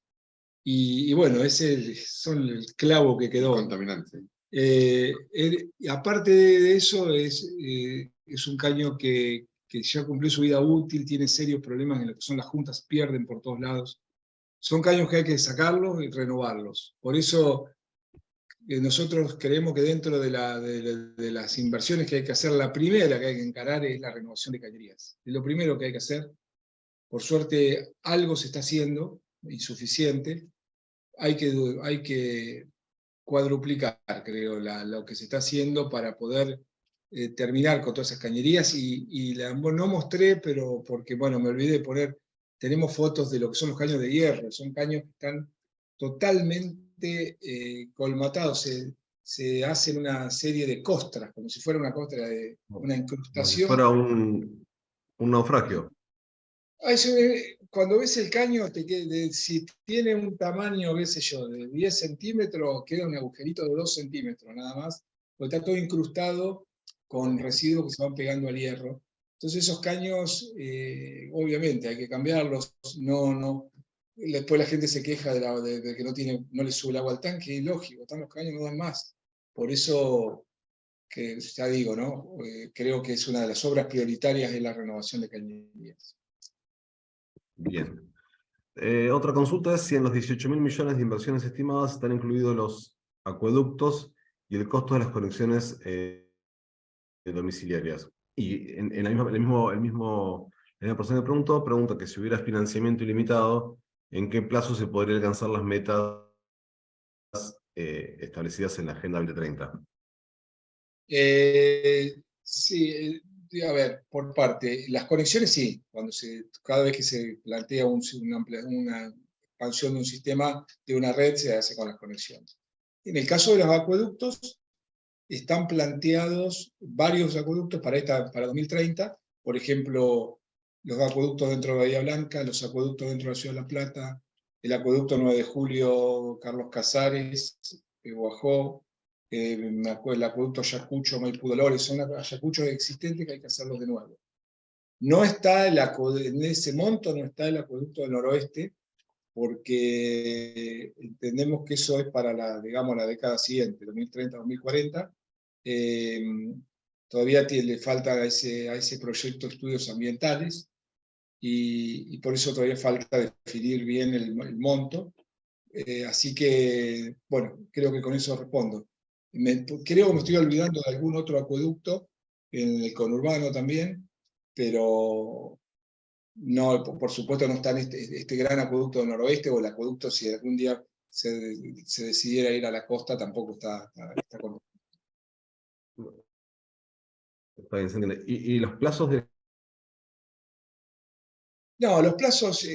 y bueno, son el clavo que quedó. Contaminante. Y aparte de eso, es un caño que ya cumplió su vida útil, tiene serios problemas en lo que son las juntas, pierden por todos lados. Son caños que hay que sacarlos y renovarlos. Por eso nosotros creemos que dentro de las inversiones que hay que hacer, la primera que hay que encarar es la renovación de cañerías. Es lo primero que hay que hacer. Por suerte, algo se está haciendo, insuficiente. Hay que cuadruplicar, creo, lo que se está haciendo para poder terminar con todas esas cañerías. No mostré, pero porque, bueno, me olvidé de poner, tenemos fotos de lo que son los caños de hierro. Son caños que están totalmente colmatados. Se hacen una serie de costras, como si fuera una costra de una Como si incrustación. fuera un naufragio. Cuando ves el caño, si tiene un tamaño, qué sé yo, de 10 centímetros, queda un agujerito de 2 centímetros nada más, porque está todo incrustado con residuos que se van pegando al hierro. Entonces esos caños, obviamente, hay que cambiarlos. Después la gente se queja de que no le sube el agua al tanque, y lógico, están los caños, no dan más. Por eso, que ya digo, ¿no? Creo que es una de las obras prioritarias de la renovación de cañerías. Bien. Otra consulta es si en los 18.000 millones de inversiones estimadas están incluidos los acueductos y el costo de las conexiones domiciliarias. Y en la misma persona que pregunta que si hubiera financiamiento ilimitado, ¿en qué plazo se podría alcanzar las metas establecidas en la Agenda 2030? Sí, a ver, por parte, las conexiones sí, cada vez que se plantea una expansión de un sistema, de una red, se hace con las conexiones. En el caso de los acueductos, están planteados varios acueductos para 2030, por ejemplo, los acueductos dentro de Bahía Blanca, los acueductos dentro de la Ciudad de La Plata, el acueducto 9 de Julio, Carlos Casares, Guajó, el acueducto Ayacucho, Maipú Dolores, son Ayacuchos existentes que hay que hacerlos de nuevo. No está en ese monto, no está el acueducto del noroeste, porque entendemos que eso es para digamos, la década siguiente, 2030-2040. Todavía le falta a ese proyecto estudios ambientales y por eso todavía falta definir bien el monto. Así que, bueno, creo que con eso respondo. Creo que me estoy olvidando de algún otro acueducto en el conurbano también, pero no, por supuesto no está en este gran acueducto del noroeste, o el acueducto, si algún día se decidiera ir a la costa, tampoco está con... Está bien, se entiende. ¿Y los plazos de... No, los plazos,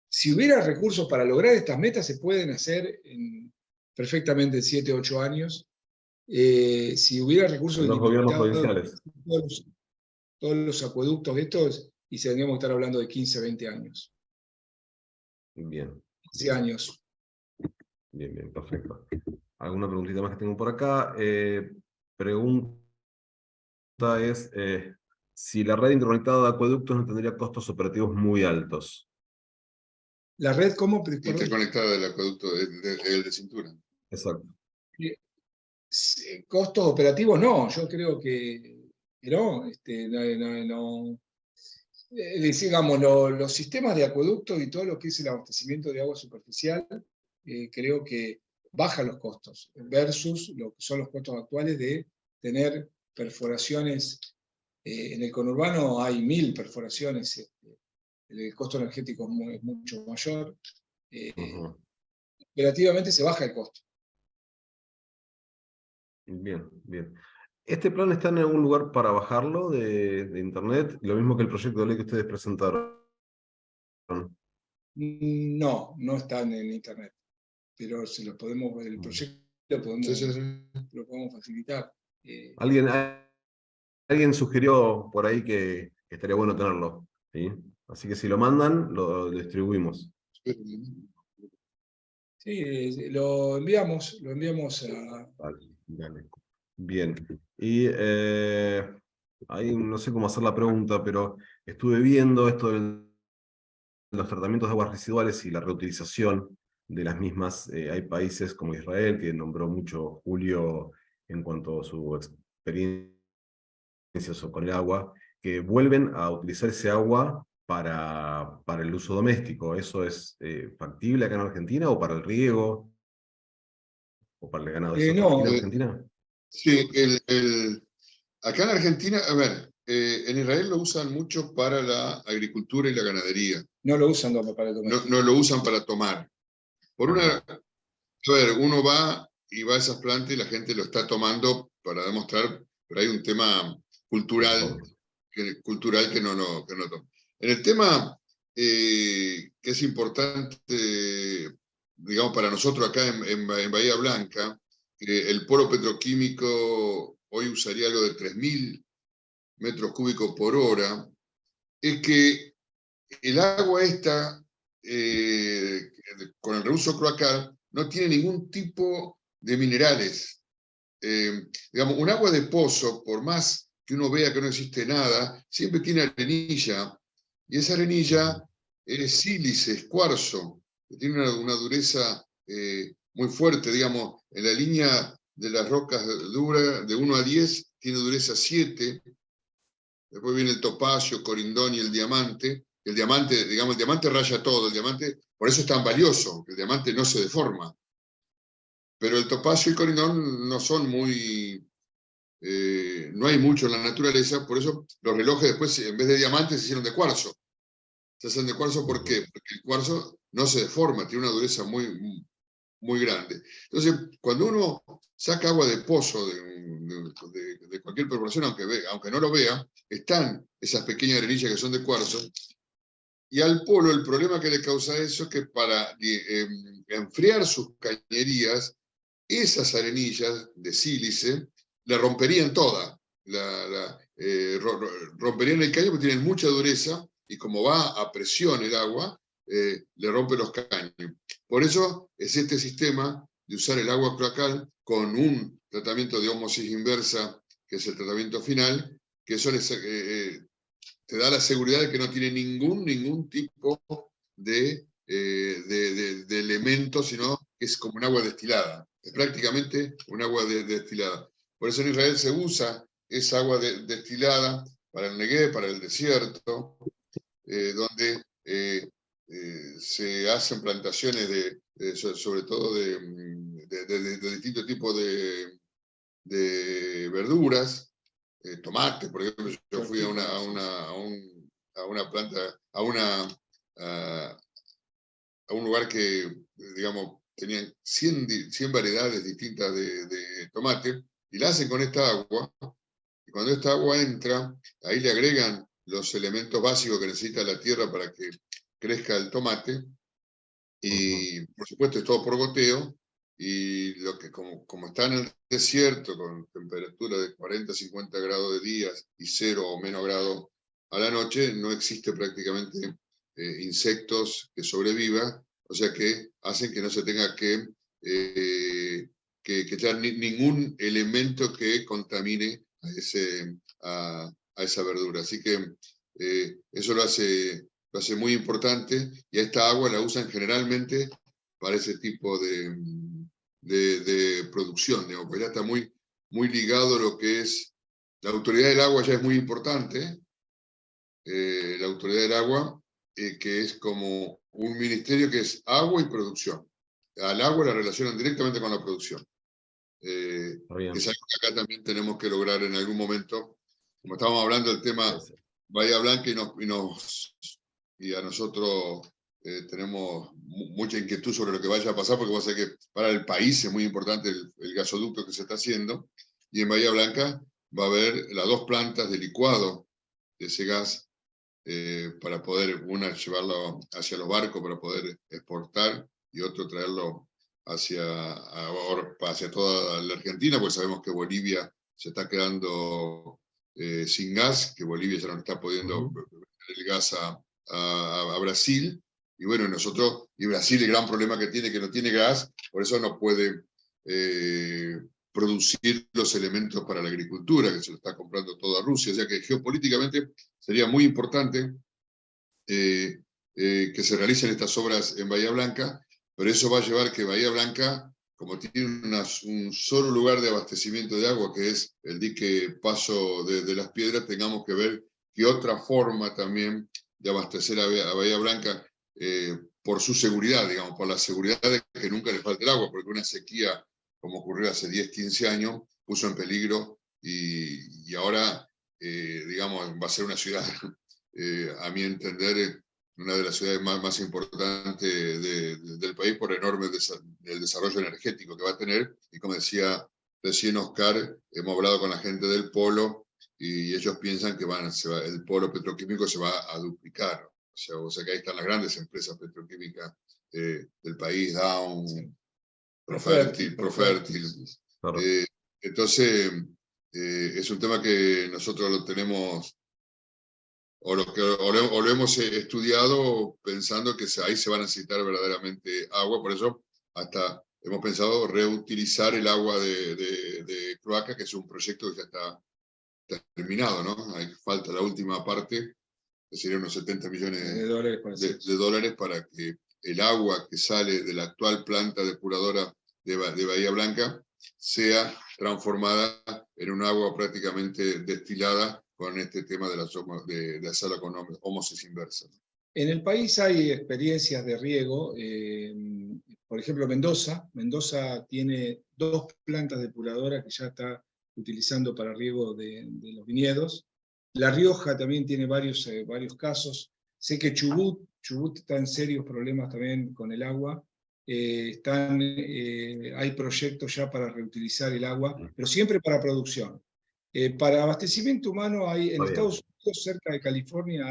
si hubiera recursos para lograr estas metas, se pueden hacer perfectamente en 7 o 8 años. Si hubiera recursos los gobiernos ilimitados, provinciales? todos los acueductos estos, y tendríamos que estar hablando de 15, 20 años. Bien. 15 años. Bien, bien, perfecto. ¿Alguna preguntita más que tengo por acá? Pregunta es si la red interconectada de acueductos no tendría costos operativos muy altos. La red, ¿cómo? Perdón. Interconectada del acueducto de cintura. Exacto. Costos operativos, no, yo creo que no. Digamos, los sistemas de acueducto y todo lo que es el abastecimiento de agua superficial, creo que baja los costos versus lo que son los costos actuales de tener perforaciones. En el conurbano hay 1000 perforaciones, el costo energético es mucho mayor. Operativamente se baja el costo. Bien, bien. ¿Este plan está en algún lugar para bajarlo de internet? Lo mismo que el proyecto de ley que ustedes presentaron. No, no están en internet, pero se los podemos, el proyecto Sí, sí, sí. lo podemos facilitar. Alguien sugirió por ahí que estaría bueno tenerlo, ¿sí? Así que si lo mandan, lo distribuimos. Sí, lo enviamos a... Vale, dale. Bien. Y ahí no sé cómo hacer la pregunta, pero estuve viendo esto de los tratamientos de aguas residuales y la reutilización de las mismas. Hay países como Israel, que nombró mucho Julio en cuanto a su experiencia con el agua, que vuelven a utilizar ese agua para el uso doméstico. ¿Eso es factible acá en Argentina o para el riego o para el ganado? ¿Eso es No, factible en Argentina? Sí, acá en Argentina, a ver, en Israel lo usan mucho para la agricultura y la ganadería. no lo usan para el No, doméstico. no lo usan para tomar. Por una, Ajá. a ver, uno va y va a esas plantas y la gente lo está tomando para demostrar, pero hay un tema cultural que que no toma. En el tema que es importante, digamos, para nosotros acá en Bahía Blanca, el polo petroquímico hoy usaría algo de 3.000 metros cúbicos por hora, es que el agua esta, con el reuso cloacal, no tiene ningún tipo de minerales. Digamos, un agua de pozo, por más que uno vea que no existe nada, siempre tiene arenilla, y esa arenilla es sílice, es cuarzo, que tiene una dureza muy fuerte, digamos, en la línea de las rocas duras, de 1 a 10, tiene dureza 7, después viene el topacio, corindón y el diamante. El diamante, digamos, el diamante raya todo, el diamante, por eso es tan valioso, el diamante no se deforma. Pero el topacio y el corindón no son muy, no hay mucho en la naturaleza, por eso los relojes después, en vez de diamantes, se hicieron de cuarzo. Se hacen de cuarzo, ¿por qué? Porque el cuarzo no se deforma, tiene una dureza muy grande. Entonces, cuando uno saca agua de pozo de cualquier preparación, aunque no lo vea, están esas pequeñas arenillas que son de cuarzo, y al polo el problema que le causa eso es que para enfriar sus cañerías, esas arenillas de sílice la romperían toda, romperían el caño porque tienen mucha dureza y como va a presión el agua, le rompe los caños. Por eso es este sistema de usar el agua cloacal con un tratamiento de ósmosis inversa, que es el tratamiento final, que eso te da la seguridad de que no tiene ningún tipo de elemento, sino que es como un agua destilada. Es prácticamente un agua destilada. Por eso en Israel se usa esa agua destilada para el Negev, para el desierto, donde se hacen plantaciones sobre todo de distintos tipos de verduras, tomate, por ejemplo. Yo fui a una planta, a un lugar que, digamos, tenían 100 variedades distintas de tomate, y la hacen con esta agua, y cuando esta agua entra, ahí le agregan los elementos básicos que necesita la tierra para que crezca el tomate, y por supuesto es todo por goteo, y lo que como está en el desierto, con temperatura de 40, 50 grados de día y 0 o menos grados a la noche, no existe prácticamente insectos que sobrevivan, o sea que hacen que no se tenga que echar ningún elemento que contamine a esa verdura. Así que eso lo hace muy importante, y a esta agua la usan generalmente para ese tipo de producción, digamos, pues ya está muy ligado a lo que es la autoridad del agua. Ya es muy importante, la autoridad del agua, que es como un ministerio que es agua y producción. Al agua la relacionan directamente con la producción. Que es algo que acá también tenemos que lograr en algún momento. Como estábamos hablando del tema Bahía Blanca, y a nosotros tenemos mucha inquietud sobre lo que vaya a pasar, porque va a ser que para el país es muy importante el gasoducto que se está haciendo, y en Bahía Blanca va a haber las 2 plantas de licuado de ese gas para poder, una, llevarlo hacia los barcos para poder exportar, y otro traerlo hacia toda la Argentina, porque sabemos que Bolivia se está quedando sin gas, que Bolivia ya no está pudiendo vender el gas a Brasil, y bueno, y Brasil el gran problema que tiene, que no tiene gas, por eso no puede producir los elementos para la agricultura, que se lo está comprando toda Rusia, o sea que geopolíticamente sería muy importante que se realicen estas obras en Bahía Blanca, pero eso va a llevar que Bahía Blanca, como tiene un solo lugar de abastecimiento de agua, que es el dique Paso de las Piedras, tengamos que ver qué otra forma también de abastecer a Bahía Blanca, por su seguridad, digamos, por la seguridad de que nunca le falte el agua, porque una sequía, como ocurrió hace 10, 15 años, puso en peligro, y ahora, digamos, va a ser una ciudad, a mi entender, una de las ciudades más importantes del país por el desarrollo energético que va a tener. Y como decía recién Oscar, hemos hablado con la gente del polo y ellos piensan que el polo petroquímico se va a duplicar. O sea que ahí están las grandes empresas petroquímicas del país, Dow, Profertil. Claro. Entonces, es un tema que nosotros lo tenemos, o lo hemos estudiado pensando que ahí se va a necesitar verdaderamente agua, por eso hasta hemos pensado reutilizar el agua de cloaca, que es un proyecto que ya está terminado, ¿no? Hay falta la última parte, que serían unos 70 millones de dólares para que el agua que sale de la actual planta depuradora de Bahía Blanca sea transformada en un agua prácticamente destilada con este tema de hacerla con ósmosis inversa. En el país hay experiencias de riego, por ejemplo Mendoza tiene 2 plantas depuradoras que ya está utilizando para riego de los viñedos. La Rioja también tiene varios casos. Sé que Chubut está en serios problemas también con el agua. Hay proyectos ya para reutilizar el agua, pero siempre para producción. Para abastecimiento humano en Estados Unidos, cerca de California,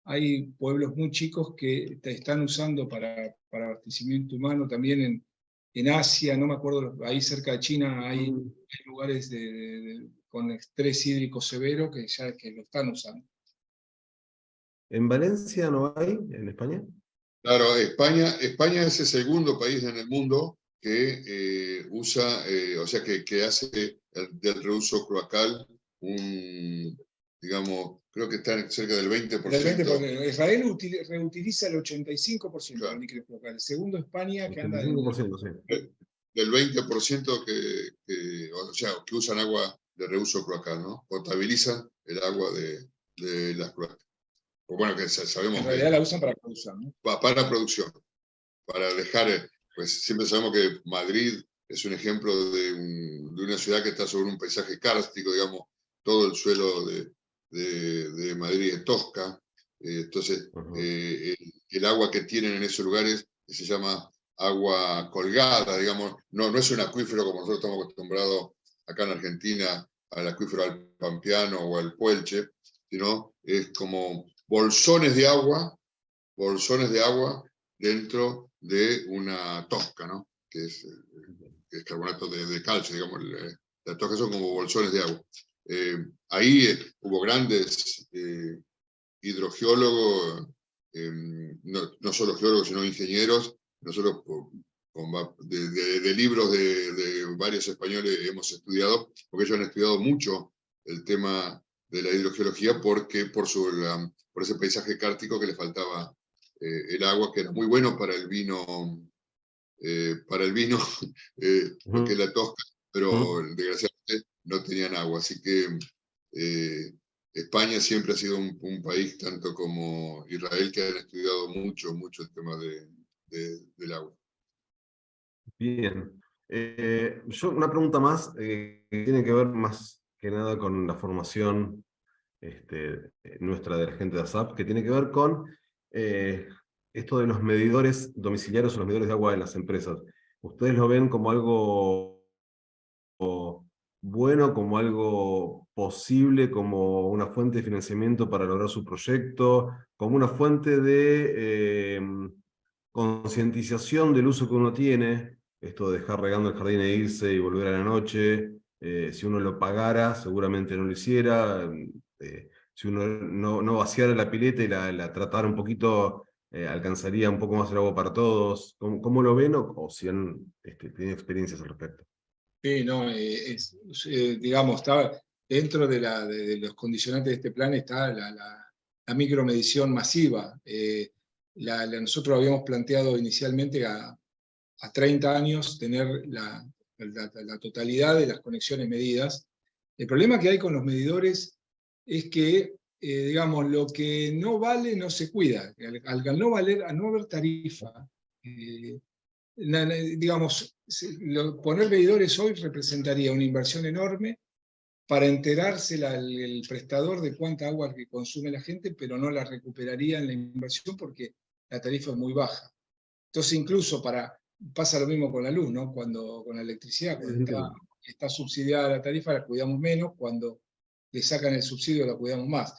hay pueblos muy chicos que están usando para abastecimiento humano. También en Asia, no me acuerdo, ahí cerca de China hay lugares con estrés hídrico severo que lo están usando. ¿En Valencia no hay, en España? Claro, España es el segundo país en el mundo que usa, o sea, que hace del reuso cloacal digamos, creo que está cerca del 20%. Israel reutiliza el 85% claro, del líquido cloacal. El segundo, España, que anda 85%, sí. Del 20% que usan agua de reuso cloacal, ¿no? Potabilizan el agua de las cloacas. Pues bueno, que sabemos en realidad la usan para producción, ¿no? Para producción, para dejar, pues siempre sabemos que Madrid es un ejemplo de una ciudad que está sobre un paisaje kárstico, digamos, todo el suelo de Madrid es tosca, entonces el agua que tienen en esos lugares se llama agua colgada, digamos, no es un acuífero como nosotros estamos acostumbrados acá en Argentina, al acuífero alpampiano o al Puelche, sino es como bolsones de agua dentro de una tosca, ¿no? Que es carbonato de calcio, digamos. Las toscas son como bolsones de agua. Ahí hubo grandes hidrogeólogos, no solo geólogos, sino ingenieros. Nosotros de libros de varios españoles hemos estudiado, porque ellos han estudiado mucho el tema de la hidrogeología por ese paisaje kárstico que le faltaba el agua, que era muy bueno para el vino, porque la tosca, pero desgraciadamente no tenían agua. Así que España siempre ha sido un país, tanto como Israel, que han estudiado mucho el tema del agua. Bien. Una pregunta más, que tiene que ver más que nada con la formación nuestra de la gente de ASAP, que tiene que ver con esto de los medidores domiciliarios o los medidores de agua de las empresas. ¿Ustedes lo ven como algo bueno, como algo posible como una fuente de financiamiento para lograr su proyecto, como una fuente de concientización del uso que uno tiene, esto de dejar regando el jardín e irse y volver a la noche. Si uno lo pagara, seguramente no lo hiciera. Si uno no vaciara la pileta y la tratara un poquito, alcanzaría un poco más el agua para todos. ¿Cómo lo ven o si han tenido experiencias al respecto? Sí, no, digamos, está dentro de los condicionantes de este plan está la micromedición masiva. Nosotros habíamos planteado inicialmente a 30 años tener la totalidad de las conexiones medidas. El problema que hay con los medidores es que, digamos, lo que no vale no se cuida. Al no valer, al no haber tarifa, digamos, poner medidores hoy representaría una inversión enorme para enterarse el prestador de cuánta agua que consume la gente, pero no la recuperaría en la inversión porque la tarifa es muy baja. Entonces, incluso pasa lo mismo con la luz, ¿no? Con la electricidad, cuando está subsidiada la tarifa, la cuidamos menos, cuando le sacan el subsidio la cuidamos más.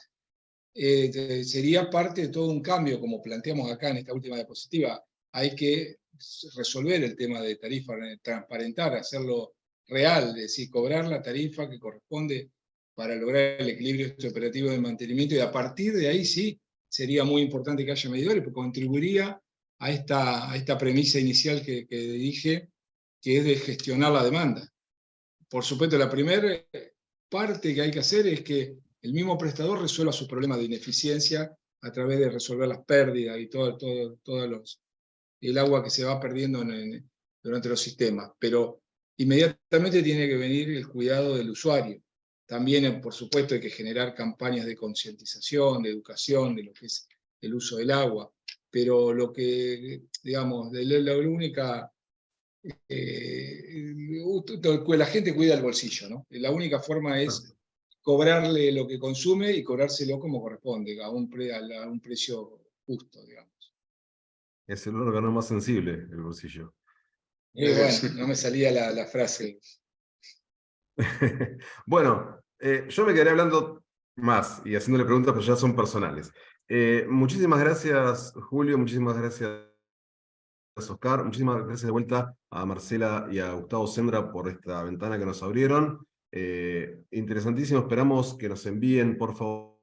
Sería parte de todo un cambio, como planteamos acá en esta última diapositiva. Hay que resolver el tema de tarifa, transparentar, hacerlo real, es decir, cobrar la tarifa que corresponde para lograr el equilibrio operativo de mantenimiento, y a partir de ahí sí sería muy importante que haya medidores, porque contribuiría a esta premisa inicial que dije, que es de gestionar la demanda. Por supuesto, la primera parte que hay que hacer es que el mismo prestador resuelva sus problemas de ineficiencia a través de resolver las pérdidas y el agua que se va perdiendo durante los sistemas. Pero inmediatamente tiene que venir el cuidado del usuario. También, por supuesto, hay que generar campañas de concientización, de educación, de lo que es el uso del agua. Pero lo que, digamos, la única... la gente cuida el bolsillo, ¿no? La única forma es cobrarle lo que consume y cobrárselo como corresponde, a un precio justo, digamos. Es el órgano más sensible, el bolsillo. Bueno, no me salía la frase. Bueno, yo me quedaré hablando más y haciéndole preguntas, pero ya son personales. Muchísimas gracias, Julio, muchísimas gracias, Oscar, muchísimas gracias de vuelta a Marcela y a Gustavo Sendra por esta ventana que nos abrieron. Interesantísimo, esperamos que nos envíen, por favor,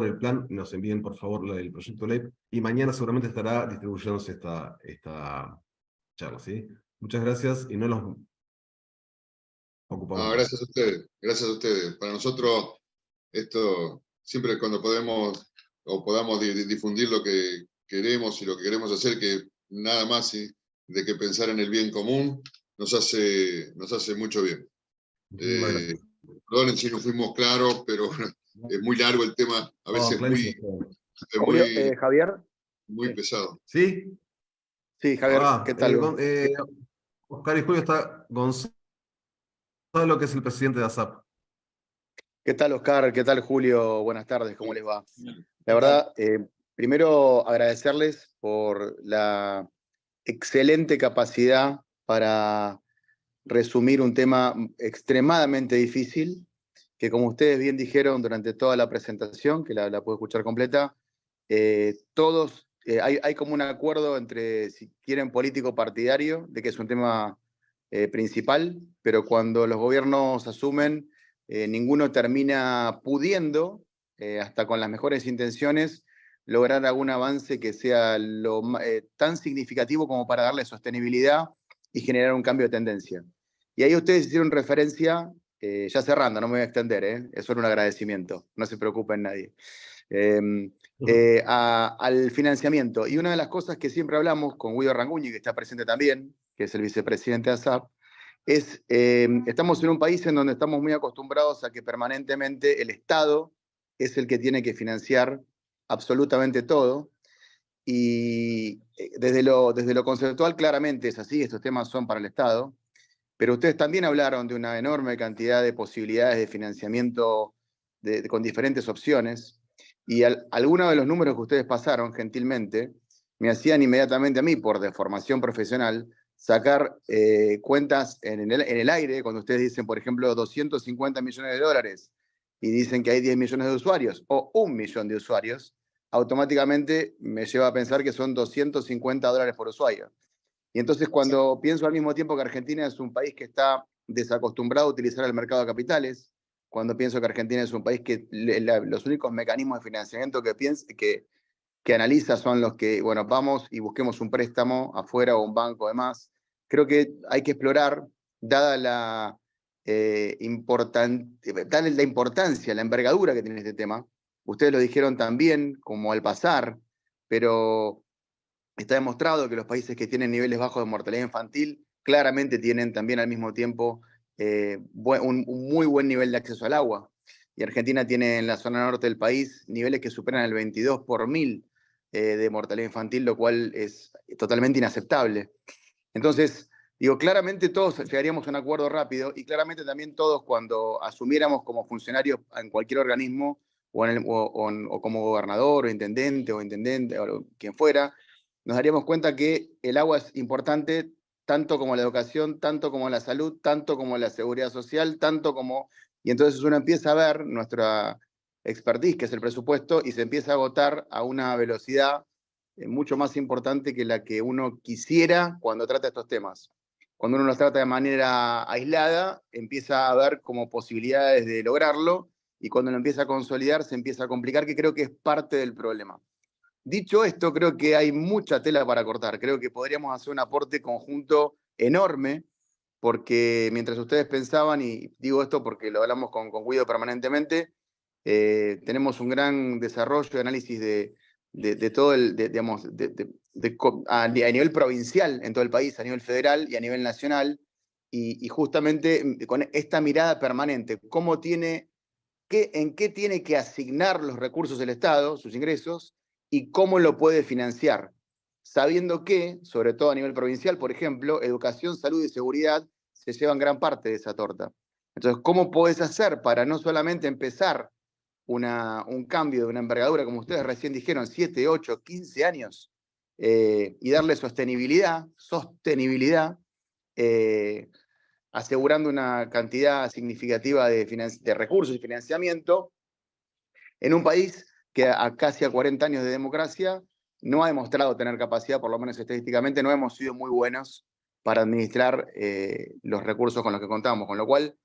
el plan, nos envíen, por favor, el proyecto ley, y mañana seguramente estará distribuyéndose esta charla, ¿sí? Muchas gracias y no los ocupamos No, más. gracias a ustedes, gracias a ustedes. Para nosotros, esto, siempre cuando podemos o podamos difundir lo que queremos y lo que queremos hacer, que nada más de que pensar en el bien común, nos hace mucho bien. Muchísimas gracias. Perdonen si no fuimos claros, pero es muy largo el tema, a veces Clarísimo. Julio, Javier. muy pesado. ¿Sí? Sí, Javier, ¿qué tal? Oscar y Julio, está Gonzalo, que es el presidente de ASAP. ¿Qué tal, Oscar? ¿Qué tal, Julio? Buenas tardes, ¿cómo les va? La verdad, primero agradecerles por la excelente capacidad para resumir un tema extremadamente difícil, que como ustedes bien dijeron durante toda la presentación, que la puedo escuchar completa, todos, hay como un acuerdo entre, si quieren, político partidario, de que es un tema principal, pero cuando los gobiernos asumen, ninguno termina pudiendo, hasta con las mejores intenciones, lograr algún avance que sea tan significativo como para darle sostenibilidad y generar un cambio de tendencia. Y ahí ustedes hicieron referencia, ya cerrando, no me voy a extender, es solo un agradecimiento, no se preocupen nadie, al financiamiento. Y una de las cosas que siempre hablamos con Guido Ranguñi, que está presente también, que es el vicepresidente de ASAP, es, estamos en un país en donde estamos muy acostumbrados a que permanentemente el Estado es el que tiene que financiar absolutamente todo, y desde lo conceptual claramente es así, estos temas son para el Estado, pero ustedes también hablaron de una enorme cantidad de posibilidades de financiamiento con diferentes opciones, y algunos de los números que ustedes pasaron gentilmente me hacían inmediatamente a mí, por deformación profesional, sacar cuentas en el aire, cuando ustedes dicen, por ejemplo, 250 millones de dólares y dicen que hay 10 millones de usuarios o 1 millón de usuarios, automáticamente me lleva a pensar que son 250 dólares por usuario. Y entonces cuando pienso al mismo tiempo que Argentina es un país que está desacostumbrado a utilizar el mercado de capitales, cuando pienso que Argentina es un país que los únicos mecanismos de financiamiento que analiza son los que, bueno, vamos y busquemos un préstamo afuera o un banco demás. Creo que hay que explorar, dada la importancia, la envergadura que tiene este tema. Ustedes lo dijeron también, como al pasar, pero está demostrado que los países que tienen niveles bajos de mortalidad infantil claramente tienen también al mismo tiempo un muy buen nivel de acceso al agua. Y Argentina tiene en la zona norte del país niveles que superan el 22 por 1000 de mortalidad infantil, lo cual es totalmente inaceptable. Entonces, digo, claramente todos llegaríamos a un acuerdo rápido y claramente también todos cuando asumiéramos como funcionarios en cualquier organismo o como gobernador o intendente o quien fuera, nos daríamos cuenta que el agua es importante tanto como la educación, tanto como la salud, tanto como la seguridad social, tanto como... Y entonces uno empieza a ver nuestra expertise, que es el presupuesto, y se empieza a agotar a una velocidad mucho más importante que la que uno quisiera cuando trata estos temas. Cuando uno los trata de manera aislada, empieza a ver como posibilidades de lograrlo, y cuando lo empieza a consolidar, se empieza a complicar, que creo que es parte del problema. Dicho esto, creo que hay mucha tela para cortar. Creo que podríamos hacer un aporte conjunto enorme, porque mientras ustedes pensaban, y digo esto porque lo hablamos con Guido permanentemente, tenemos un gran desarrollo de análisis de todo el, digamos, a nivel provincial en todo el país, a nivel federal y a nivel nacional, y justamente con esta mirada permanente, cómo tiene, en qué tiene que asignar los recursos del Estado, sus ingresos, y cómo lo puede financiar, sabiendo que, sobre todo a nivel provincial, por ejemplo, educación, salud y seguridad se llevan gran parte de esa torta. Entonces, ¿cómo podés hacer para no solamente empezar un cambio de una envergadura, como ustedes recién dijeron, 7, 8, 15 años, y darle sostenibilidad, asegurando una cantidad significativa de recursos y financiamiento en un país que casi a 40 años de democracia no ha demostrado tener capacidad, por lo menos estadísticamente, no hemos sido muy buenos para administrar los recursos con los que contamos, con lo cual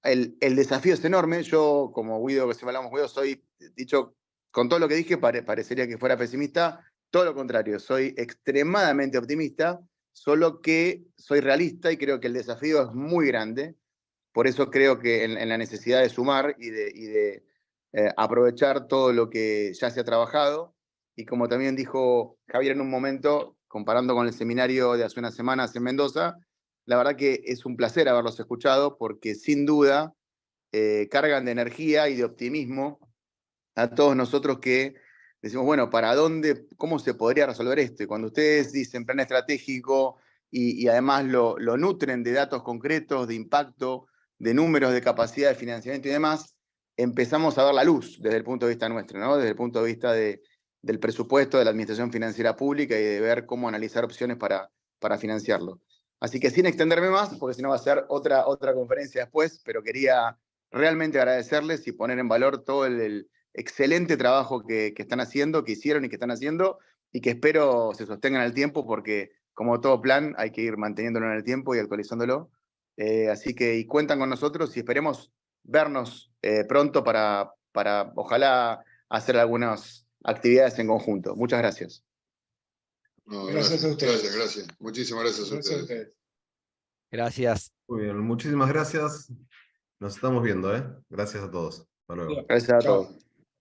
el desafío es enorme. Yo, como Guido, que se me hablamos Guido, soy, dicho, con todo lo que dije, parecería que fuera pesimista, todo lo contrario, soy extremadamente optimista, solo que soy realista y creo que el desafío es muy grande. Por eso creo que en la necesidad de sumar y de aprovechar todo lo que ya se ha trabajado. Y como también dijo Javier en un momento, comparando con el seminario de hace unas semanas en Mendoza, la verdad que es un placer haberlos escuchado porque sin duda cargan de energía y de optimismo a todos nosotros que decimos, bueno, ¿para dónde, cómo se podría resolver esto? Y cuando ustedes dicen plan estratégico y además lo nutren de datos concretos, de impacto, de números, de capacidad de financiamiento y demás, empezamos a ver la luz desde el punto de vista nuestro, ¿no? Desde el punto de vista del presupuesto, de la administración financiera pública y de ver cómo analizar opciones para financiarlo. Así que sin extenderme más, porque si no va a ser otra conferencia después, pero quería realmente agradecerles y poner en valor todo el excelente trabajo que están haciendo, que hicieron y que están haciendo, y que espero se sostengan en el tiempo, porque como todo plan hay que ir manteniéndolo en el tiempo y actualizándolo. Así que y cuentan con nosotros y esperemos vernos pronto para ojalá hacer algunas actividades en conjunto. Muchas gracias. No, Gracias a ustedes. Gracias. Muchísimas gracias a ustedes. Gracias. Muy bien, muchísimas gracias. Nos estamos viendo, ¿eh? Gracias a todos. Hasta luego. Gracias a Chao. todos.